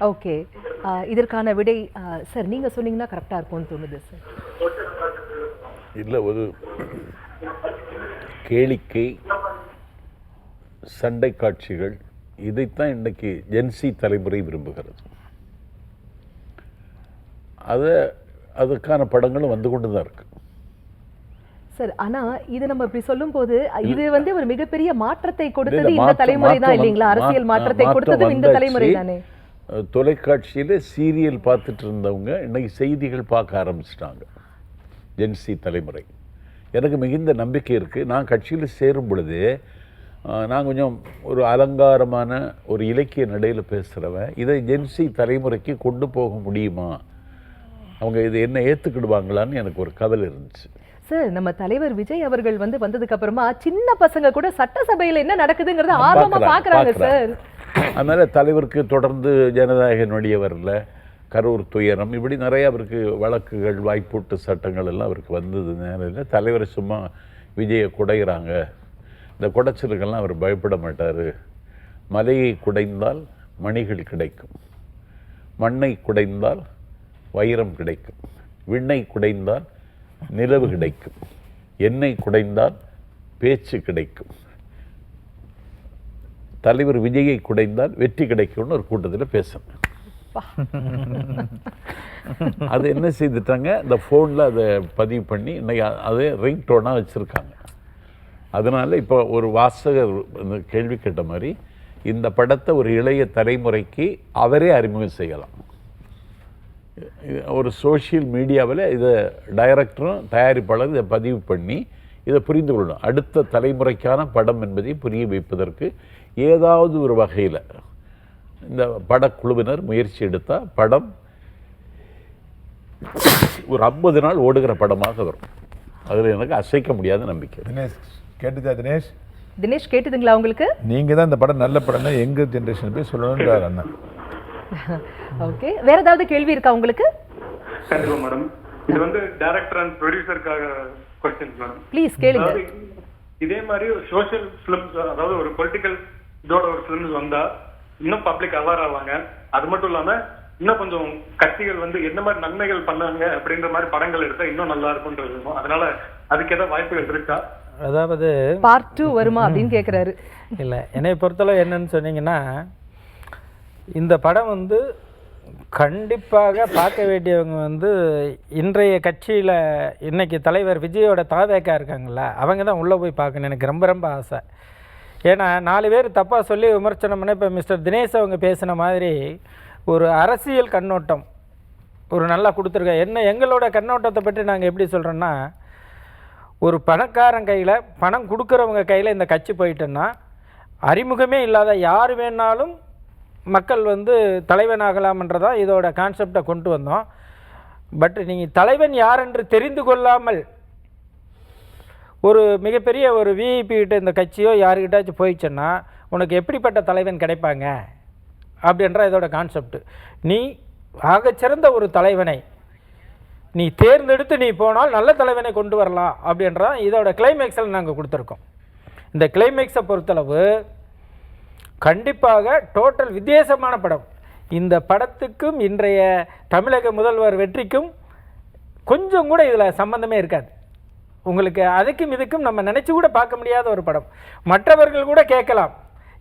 ஓகே, இதற்கான விடை சார் நீங்க சொன்னீங்கன்னா கரெக்டா இருக்கும்னு தோணுது சார். இல்லை, ஒரு கேளிக்கை, சண்டை காட்சிகள், இதைத்தான் இன்னைக்கு ஜென்சி தலைமுறை விரும்புகிறது. அதுக்கான படங்களும் வந்து கொண்டு தான் இருக்கு சார். ஆனா இது நம்ம இப்படி சொல்லும் போது இது வந்து ஒரு மிகப்பெரிய மாற்றத்தை கொடுத்தது இந்த தலைமுறை தான் இல்லைங்களா? அரசியல் மாற்றத்தை கொடுத்தது இந்த தலைமுறை தானே. தொலைக்காட்சியில சீரியல் பார்த்துட்டு இருந்தவங்க இன்னைக்கு செய்திகள் பார்க்க ஆரம்பிச்சிட்டாங்க, ஜென்சி தலைமுறை. எனக்கு மிகுந்த நம்பிக்கை இருக்குது. நான் கட்சியில் சேரும் பொழுது நான் கொஞ்சம் ஒரு அலங்காரமான ஒரு இலக்கிய நடையில் பேசுகிறவன். இதை ஜென்சி தலைமுறைக்கு கொண்டு போக முடியுமா, அவங்க இதை என்ன ஏற்றுக்கிடுவாங்களான்னு எனக்கு ஒரு கவலை இருந்துச்சு. சார், நம்ம தலைவர் விஜய் அவர்கள் வந்து வந்ததுக்கு அப்புறமா சின்ன பசங்க கூட சட்டசபையில் என்ன நடக்குதுங்கிறத ஆர்வமா பார்க்குறாங்க சார். அதனால தலைவருக்கு தொடர்ந்து ஜனநாயக நொடிய வரல, கரூர் துயரம், இப்படி நிறைய அவருக்கு வழக்குகள், வாய்ப்பூட்டு சட்டங்கள் எல்லாம் அவருக்கு வந்தது. நேரில் தலைவரை சும்மா விஜயை குடைகிறாங்க. இந்த குடைச்சலுக்கெல்லாம் அவர் பயப்பட மாட்டார். மலையை குடைந்தால் மணிகள் கிடைக்கும், மண்ணை குடைந்தால் வைரம் கிடைக்கும், விண்ணை குடைந்தால் நிலவு கிடைக்கும், எண்ணெய் குடைந்தால் பேச்சு கிடைக்கும், தலைவர் விஜயை குடைந்தால் வெற்றி கிடைக்கும்னு ஒரு கூட்டத்தில் பேசணும். அது என்ன செய்துட்டாங்க, இந்த ஃபோனில் அதை பதிவு பண்ணி இன்னைக்கு அதை ரிங் டோனாக வச்சுருக்காங்க. அதனால இப்போ ஒரு வாசகர் கேள்வி கேட்ட மாதிரி இந்த படத்தை ஒரு இளைய தலைமுறைக்கு அவரே அறிமுகம் செய்யலாம். ஒரு சோஷியல் மீடியாவில் இதை டைரக்டரும் தயாரிப்பாளர் இதை பதிவு பண்ணி இதை புரிந்து கொள்ளணும். அடுத்த தலைமுறைக்கான படம் என்பதை புரிய வைப்பதற்கு ஏதாவது ஒரு வகையில் இந்த படக்குழுவினர் முயற்சி எடுத்தால் படம் ஒரு 50 நாள் ஓடுகிற படமாக வரும். அதில் எனக்கு அசைக்க முடியாத நம்பிக்கை. தினேஷ் கேட்டுதா? தினேஷ் கேட்டுதுங்களா உங்களுக்கு? நீங்கள் தான் இந்த படம் நல்ல படம்னா எங்கள் ஜென்ரேஷன் போய் சொல்லணுன்றார் அண்ணன். ஓகே, வேற ஏதாவது கேள்வி இருக்கா உங்களுக்கு? கண்டிப்பா மேடம். இது வந்து டைரக்டர் அண்ட் ப்ரொடியூசருக்காக क्वेश्चन மேடம். ப்ளீஸ் கேளுங்க. இதே மாதிரி ஒரு சோஷியல் ஃபிலிம்ஸ், அதாவது ஒரு பொலிட்டிக்கல் இதோட ஒரு ஃபிலிம்ஸ் வந்தா இன்னும் பப்ளிக் அவேர் ஆவாங்க. அது மட்டும் இல்லாம இன்னும் கொஞ்சம் கட்சிகள் வந்து என்ன மாதிரி நன்மைகள் பண்ணாங்க அப்படின்ற மாதிரி படங்கள் எடுத்தா இன்னும் நல்லா இருக்கும்ன்றது. அதனால அதுக்கு ஏதாவது வாய்ப்புகள் இருக்கா? அதாவது பார்ட் 2 வருமா அப்படின்னு கேட்குறாரு. இல்லை, என்னை பொறுத்தளவு என்னன்னு சொன்னீங்கன்னா, இந்த படம் வந்து கண்டிப்பாக பார்க்க வேண்டியவங்க வந்து இன்றைய கட்சியில் இன்றைக்கி தலைவர் விஜயோட தாவேக்கா இருக்காங்களா, அவங்க தான் உள்ளே போய் பார்க்கணும். எனக்கு ரொம்ப ரொம்ப ஆசை. ஏன்னா 4 பேர் தப்பாக சொல்லி விமர்சனம் பண்ண, இப்போ மிஸ்டர் தினேஷ் அவங்க பேசின மாதிரி ஒரு அரசியல் கண்ணோட்டம் ஒரு நல்லா கொடுத்துருக்கேன். என்ன எங்களோட கண்ணோட்டத்தை பற்றி நாங்கள் எப்படி சொல்கிறோன்னா, ஒரு பணக்காரன் கையில், பணம் கொடுக்குறவங்க கையில் இந்த கட்சி போயிட்டோன்னா அறிமுகமே இல்லாத யார் வேணாலும் மக்கள் வந்து தலைவனாகலாம்ன்றதான் இதோட கான்செப்டை கொண்டு வந்தோம். பட் நீங்கள் தலைவன் யார் என்று தெரிந்து கொள்ளாமல் ஒரு மிகப்பெரிய ஒரு விஐபி கிட்ட இந்த கட்சியோ யாருக்கிட்டாச்சும் போயிடுச்சுன்னா உனக்கு எப்படிப்பட்ட தலைவன் கிடைப்பாங்க அப்படின்ற இதோட கான்செப்ட். நீ ஆகச்சிறந்த ஒரு தலைவனை நீ தேர்ந்தெடுத்து நீ போனால் நல்ல தலைவனை கொண்டு வரலாம் அப்படின்றதான் இதோட கிளைமேக்ஸில் நாங்கள் கொடுத்துருக்கோம். இந்த கிளைமேக்ஸை பொறுத்தளவு கண்டிப்பாக டோட்டல் வித்தியாசமான படம். இந்த படத்துக்கும் இன்றைய தமிழக முதல்வர் வெற்றிக்கும் கொஞ்சம் கூட இதில் சம்பந்தமே இருக்காது. உங்களுக்கு அதுக்கும் இதுக்கும் நம்ம நினச்சி கூட பார்க்க முடியாத ஒரு படம். மற்றவர்கள் கூட கேட்கலாம்,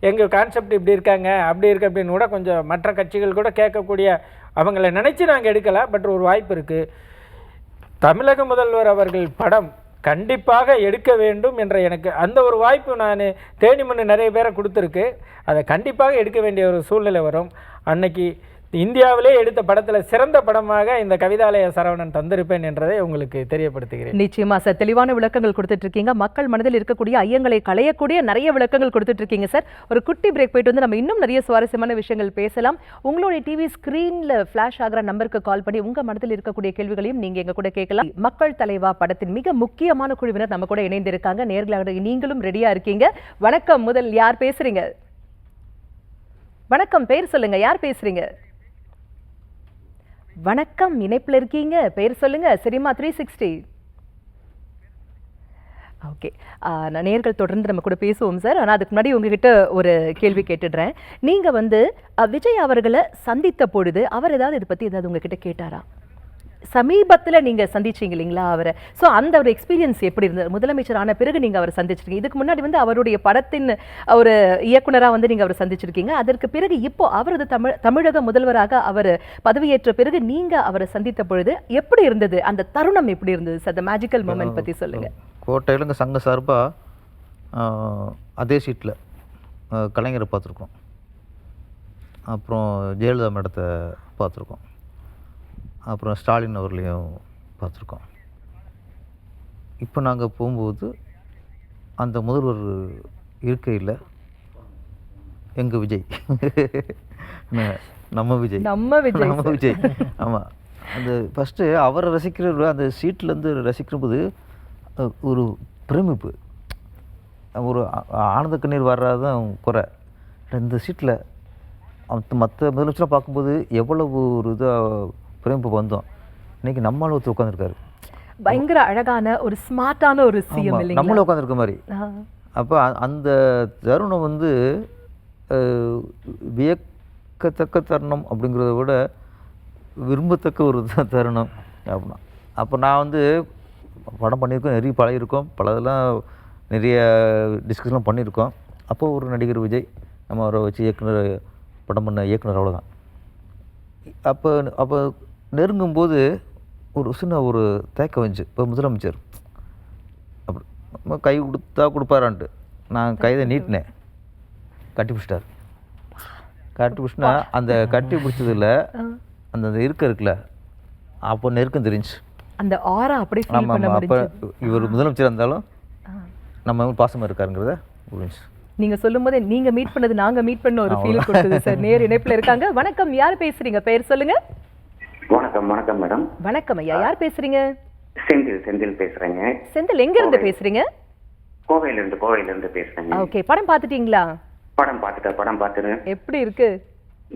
எங்கள் கான்செப்ட் இப்படி இருக்காங்க அப்படி இருக்கு அப்படின்னு கூட கொஞ்சம் மற்ற கட்சிகள் கூட கேட்கக்கூடிய அவங்கள நினச்சி நாங்கள் எடுக்கலை. பட் ஒரு வாய்ப்பு இருக்குது. தமிழக முதல்வர் அவர்கள் படம் கண்டிப்பாக எடுக்க வேண்டும் என்ற எனக்கு அந்த ஒரு வாய்ப்பு நான் தேனி மண்ணு நிறைய பேரை கொடுத்துருக்கு. அதை கண்டிப்பாக எடுக்க வேண்டிய ஒரு சூழ்நிலை வரும். அன்னைக்கு இந்தியாவிலே எடுத்த படத்தில் சிறந்த படமாக இந்த கவிதாலய சரவணன் தந்திருப்பேன் என்றதை உங்களுக்கு தெரியப்படுத்துகிறேன். நிச்சயமா சார், தெளிவான விளக்கங்கள் கொடுத்துட்டு இருக்கீங்க. மக்கள் மனதில் இருக்கக்கூடிய ஐயங்களை களையக்கூடிய நிறைய விளக்கங்கள் கொடுத்துட்டு இருக்கீங்க சார். ஒரு குட்டி பிரேக் போயிட்டு வந்து நம்ம இன்னும் நிறைய சுவாரஸ்யமான விஷயங்கள் பேசலாம். உங்களுடைய டிவி ஸ்கிரீன்ல ஃபிளாஷ் ஆகிற நம்பருக்கு கால் பண்ணி உங்க மனதில் இருக்கக்கூடிய கேள்விகளையும் நீங்க எங்க கூட கேட்கலாம். மக்கள் தலைவா படத்தின் மிக முக்கியமான குழுவினர் நம்ம கூட இணைந்து இருக்காங்க. நேர்களாக நீங்களும் ரெடியா இருக்கீங்க. வணக்கம். முதல் யார் பேசுறீங்க? வணக்கம், பேர் சொல்லுங்க. யார் பேசுறீங்க? வணக்கம், இணைப்பில் இருக்கீங்க, பேர் சொல்லுங்க. சினிமா 360. ஓகே, நேயர்கள் தொடர்ந்து நம்ம கூட பேசுவோம் சார். ஆனால் அதுக்கு முன்னாடி உங்ககிட்ட ஒரு கேள்வி கேட்டுடுறேன். நீங்கள் வந்து விஜய் அவர்களை சந்தித்த பொழுது அவர் ஏதாவது இதை பற்றி ஏதாவது உங்ககிட்ட கேட்டாரா? சமீபத்தில் நீங்கள் சந்திச்சிங்க இல்லைங்களா அவரை? ஸோ அந்த ஒரு எக்ஸ்பீரியன்ஸ் எப்படி இருந்தது? முதலமைச்சர் ஆன பிறகு நீங்கள் அவரை சந்திச்சிருக்கீங்க. இதுக்கு முன்னாடி வந்து அவருடைய படத்தின் ஒரு இயக்குனராக வந்து நீங்கள் அவரை சந்திச்சிருக்கீங்க. அதற்கு பிறகு இப்போ அவரது தமிழக முதல்வராக அவர் பதவியேற்ற பிறகு நீங்கள் அவரை சந்தித்த பொழுது எப்படி இருந்தது? அந்த தருணம் எப்படி இருந்தது சார்? அந்த மேஜிக்கல் மூமெண்ட் பற்றி சொல்லுங்கள். கோட்டையில் எங்கள் சங்க சார்பாக அதே சீட்டில் கலைஞரை பார்த்துருக்கோம், அப்புறம் ஜெயலலிதா மேடத்தை பார்த்துருக்கோம், அப்புறம் ஸ்டாலின் அவர்களையும் பார்த்துருக்கோம். இப்போ நாங்கள் போகும்போது அந்த முதல்வர் இருக்கையில் எங்கள் விஜய் நம்ம விஜய் ஆமாம், அந்த ஃபஸ்ட்டு அவரை ரசிக்கிற அந்த சீட்லேருந்து ரசிக்கும்போது ஒரு பிரமிப்பு, ஒரு ஆனந்த கண்ணீர் வர்றதுதான் குறை. இந்த சீட்டில் மற்ற முதலமைச்சராக பார்க்கும்போது எவ்வளவு ஒரு இதாக பிரமிப்பு வந்தோம். இன்னைக்கு நம்மளால ஒருத்தர் உட்காந்துருக்காரு, பயங்கர அழகான ஒரு ஸ்மார்ட்டான ஒரு சிஎம் இல்லைங்களா? நம்மளும் உட்காந்துருக்க மாதிரி. அப்போ அந்த தருணம் வந்து வியக்கத்தக்க தருணம் அப்படிங்கிறத விட விரும்பத்தக்க ஒரு தருணம் அப்படின்னா. அப்போ நான் வந்து படம் பண்ணியிருக்கோம், நிறைய பழகிருக்கோம், பலதெல்லாம் நிறைய டிஸ்கஸ்லாம் பண்ணியிருக்கோம். அப்போது ஒரு நடிகர் விஜய் நம்ம அவரை வச்சு இயக்குனர் படம் பண்ண இயக்குனர், அவ்வளோதான். அப்போ நெருங்கும்போது ஒரு சின்ன ஒரு தயக்கம் வந்துச்சு. இப்போ முதலமைச்சர் அப்படி நம்ம கை கொடுப்பாரான்ட்டு நான் கைதை நீட்டினேன், கட்டி பிடிச்சிட்டார். கட்டி பிடிச்சினா அந்த கட்டி பிடிச்சதில் அந்த இருக்குல்ல, அப்போ நெருக்கம் தெரிஞ்சு அந்த ஆரா அப்படி ஃபீல் பண்ண அப்போ முடிஞ்சது. இவர் முதலமைச்சர் இருந்தாலும் நம்ம பாசமாக இருக்காருங்கிறத புரிஞ்சு. நீங்க சொல்லும்போதே நீங்க மீட் பண்ணது நாங்க மீட் பண்ண ஒரு ஃபீல் கொடுத்தது சார். நேர் இணைப்புல இருக்காங்க. வணக்கம், யார் பேசுறீங்க? பேர் சொல்லுங்க. வணக்கம் மேடம். வணக்கம் ஐயா, யார் பேசுறீங்க? செந்தில் பேசுறேங்க. செந்தில், எங்க இருந்து பேசுறீங்க? கோவையில இருந்து பேசுறேங்க. ஓகே, படம் பாத்துட்டீங்களா? படம் பார்த்துட்டு எப்படி இருக்கு?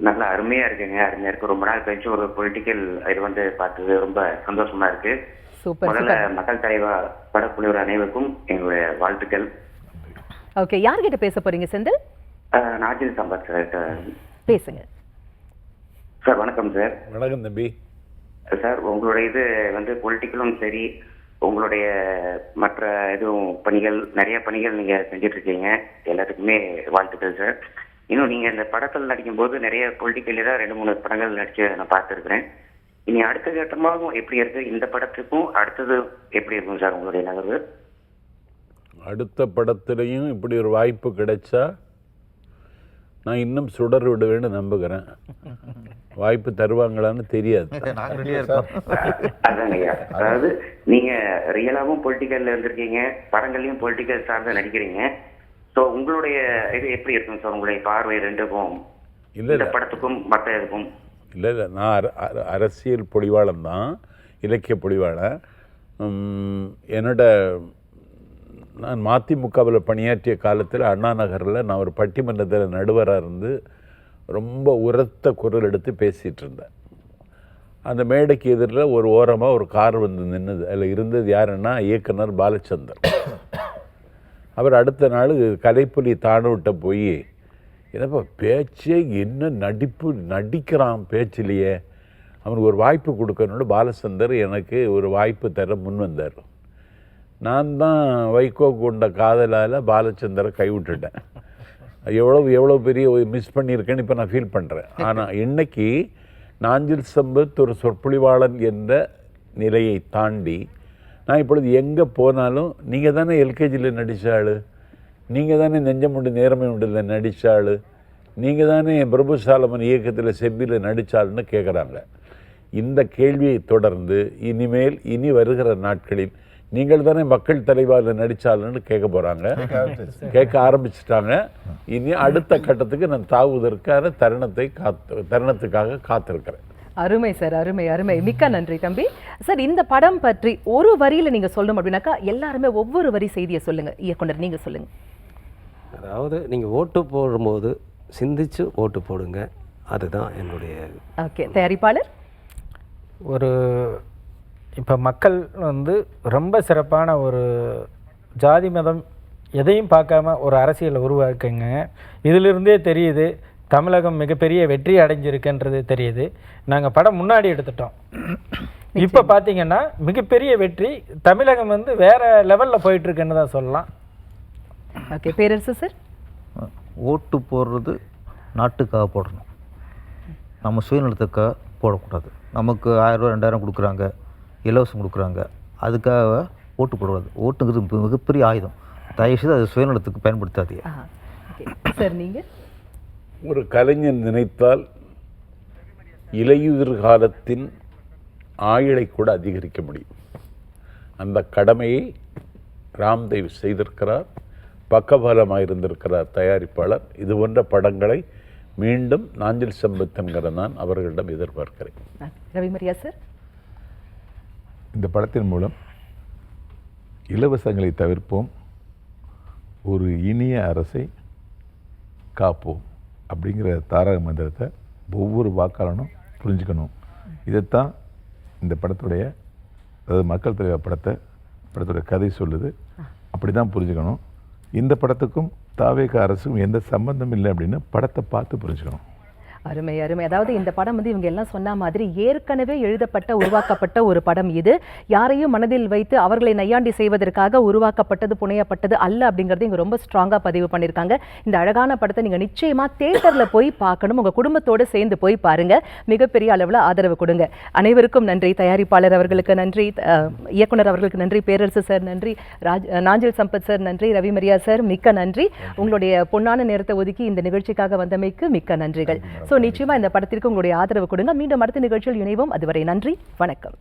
நல்லா அருமையா இருக்குங்க, அருமையா இருக்கு. ரொம்ப நாள் கழிச்சு ஒரு பொலிட்டிக்கல் இது வந்து பார்த்தது ரொம்ப சந்தோஷமா இருக்கு. சூப்பர். முதல்ல மக்கள் தலைவா படக்குழுவர் அனைவருக்கும் எங்களுடைய வாழ்த்துக்கள். ஓகே, யார்கிட்ட பேச போறீங்க செந்தில்? நாஜில் சம்பத் சார் பேசுங்க. சார் வணக்கம் சார். வணக்கம் தம்பி. சார் உங்களுடைய இது வந்து பொலிட்டிக்கலும் சரி, உங்களுடைய மற்ற எதுவும் பணிகள், நிறைய பணிகள் நீங்க செஞ்சுட்டு இருக்கீங்க, எல்லாத்துக்குமே வாழ்த்துக்கள் சார். இன்னும் நீங்க இந்த படத்தில் நடிக்கும் போது நிறைய பொலிட்டிக்கல் 2-3 படங்கள் நடிச்சு நான் பார்த்துருக்கிறேன். இனி அடுத்த கட்டமாகவும் எப்படி இருக்கு, இந்த படத்துக்கும் அடுத்தது எப்படி இருக்கும் சார் உங்களுடைய நகர்வு? அடுத்த படத்துலையும் இப்படி ஒரு வாய்ப்பு கிடைச்சா நான் இன்னும் சுடர் விடுவேன்னு நம்புகிறேன். வாய்ப்பு தருவாங்களான்னு தெரியாது. அதாங்க ஐயா, அதாவது நீங்க ரியலாவும் பொலிட்டிக்கல்ல இருந்திருக்கீங்க, படங்கள்லயும் பொலிட்டிக்கல் சார்ந்த நடிக்கிறீங்க. ஸோ உங்களுடைய இது எப்படி இருக்கும் சார், உங்களுடைய பார்வை ரெண்டுக்கும், இந்த படத்துக்கும் மற்ற இதுக்கும்? இல்லை, நான் அரசியல் பொழிவாளன் தான், இலக்கிய பொழிவாளன். நான் மதிமுகவில் பணியாற்றிய காலத்தில் அண்ணா நகரில் நான் ஒரு பட்டிமன்றத்தில் நடுவராக இருந்து ரொம்ப உரத்த குரல் எடுத்து பேசிகிட்டு இருந்தேன். அந்த மேடைக்கு எதிரில் ஒரு ஓரமாக ஒரு கார் வந்து நின்றுது. அதில் இருந்தது யாருன்னா இயக்குனர் பாலச்சந்தர். அவர் அடுத்த நாள் கலைப்புலி தானூட்ட போய், என்னப்பா பேச்சே என்ன நடிக்கிறான் பேச்சிலேயே, அவனுக்கு ஒரு வாய்ப்பு கொடுக்கணுன்னு பாலச்சந்தர் எனக்கு ஒரு வாய்ப்பு தர முன் வந்தார். நான் தான் வைகோ கொண்ட காதலால் பாலச்சந்தரை கைவிட்டுட்டேன். எவ்வளோ பெரிய மிஸ் பண்ணியிருக்கேன்னு இப்போ நான் ஃபீல் பண்ணுறேன். ஆனால் இன்னைக்கு நாஞ்சில் சம்பத் ஒரு சொற்பொழிவாளன் என்ற நிலையை தாண்டி நான் இப்பொழுது எங்கே போனாலும் நீங்கள் தானே எல்கேஜியில் நடித்த ஆள், நீங்கள் தானே நெஞ்சமுண்டு நேர்மை உண்டில் நடித்த ஆள், நீங்கள் தானே பிரபு சாலமன் இயக்கத்தில் செவ்வியில் நடித்தாருன்னு கேட்குறாங்க. இந்த கேள்வியை தொடர்ந்து இனி வருகிற நாட்களில் நீங்கள் தானே மக்கள் தலைவாரில் நடித்தாலுன்னு கேட்க போகிறாங்க, கேட்க ஆரம்பிச்சிட்டாங்க. இனி அடுத்த கட்டத்துக்கு நான் தாவுவதற்கான தருணத்துக்காக காத்திருக்கிறேன். அருமை சார், அருமை அருமை, மிக்க நன்றி தம்பி. சார், இந்த படம் பற்றி ஒரு வரியில நீங்க சொல்லணும் அப்படின்னாக்கா எல்லாருமே ஒவ்வொரு வரி செய்தியை சொல்லுங்க. இயக்குனர் நீங்க சொல்லுங்க. அதாவது நீங்கள் ஓட்டு போடும்போது சிந்திச்சு ஓட்டு போடுங்க, அதுதான் என்னுடைய. ஓகே, தயாரிப்பாளர். ஒரு இப்போ மக்கள் வந்து ரொம்ப சிறப்பான ஒரு ஜாதி மதம் எதையும் பார்க்காம ஒரு அரசியலை உருவாக்குங்க. இதிலிருந்தே தெரியுது தமிழகம் மிகப்பெரிய வெற்றி அடைஞ்சிருக்குன்றது தெரியுது. நாங்கள் படம் முன்னாடி எடுத்துட்டோம். இப்போ பார்த்தீங்கன்னா மிகப்பெரிய வெற்றி, தமிழகம் வந்து வேற லெவலில் போயிட்டுருக்குன்னு தான் சொல்லலாம். ஓகே, பேரரசு சார். ஓட்டு போடுறது நாட்டுக்காக போடணும், நம்ம சுயநலத்துக்காக போடக்கூடாது. நமக்கு 1000 ரூபா 2000 கொடுக்குறாங்க, இலவசம் கொடுக்குறாங்க, அதுக்காக ஓட்டு போடுறது. ஓட்டுங்கிறது மிகப்பெரிய ஆயுதம். தயவுசெய்து அது சுயநலத்துக்கு பயன்படுத்தாதீங்க. சார், நீங்கள் ஒரு கலைஞன் நினைத்தால் இலையுதிர் காலத்தின் ஆயுளை கூட அதிகரிக்க முடியும். அந்த கடமையை ராம்தேவ் செய்திருக்கிறார், பக்கபலமாக இருந்திருக்கிறார் தயாரிப்பாளர். இது போன்ற படங்களை மீண்டும் நாஞ்சில் சம்பத் என்கிற நான் அவர்களிடம் எதிர்பார்க்கிறேன். ரவிமரியா சார். இந்த படத்தின் மூலம் இலவசங்களை தவிர்ப்போம், ஒரு இனிய அரசை காப்போம் அப்படிங்கிற தாரக மந்திரத்தை ஒவ்வொரு வாக்காளனும் புரிஞ்சுக்கணும். இதைத்தான் இந்த படத்துடைய, அதாவது மக்கள் தலைவர் படத்துடைய கதை சொல்லுது. அப்படி தான் புரிஞ்சுக்கணும். இந்த படத்துக்கும் தாவேக அரசுக்கும் எந்த சம்பந்தம் இல்லை அப்படின்னு படத்தை பார்த்து புரிஞ்சுக்கணும். அருமை அருமை. அதாவது இந்த படம் வந்து இவங்க எல்லாம் சொன்ன மாதிரி ஏற்கனவே எழுதப்பட்ட உருவாக்கப்பட்ட ஒரு படம். இது யாரையும் மனதில் வைத்து அவர்களை நையாண்டி செய்வதற்காக உருவாக்கப்பட்டது புனையப்பட்டது அல்ல அப்படிங்கிறது இங்க ரொம்ப ஸ்ட்ராங்கா பதிவு பண்ணியிருக்காங்க. இந்த அழகான படத்தை நீங்க நிச்சயமா தியேட்டர்ல போய் பார்க்கணும். உங்க குடும்பத்தோடு சேர்ந்து போய் பாருங்க. மிகப்பெரிய அளவில் ஆதரவு கொடுங்க. அனைவருக்கும் நன்றி. தயாரிப்பாளர் அவர்களுக்கு நன்றி, இயக்குனர் அவர்களுக்கு நன்றி, பேரரசு சார் நன்றி, நாஞ்சில் சம்பத் சார் நன்றி, ரவிமரியா சார் மிக்க நன்றி. உங்களுடைய பொன்னான நேரத்தை ஒதுக்கி இந்த நிகழ்ச்சிக்காக வந்தமைக்கு மிக்க நன்றிகள். நிச்சயமா இந்த படத்திற்கு உங்களுடைய ஆதரவு கொடுங்க. மீண்டும் அடுத்த நிகழ்ச்சியில் இணைவோம். அதுவரை நன்றி, வணக்கம்.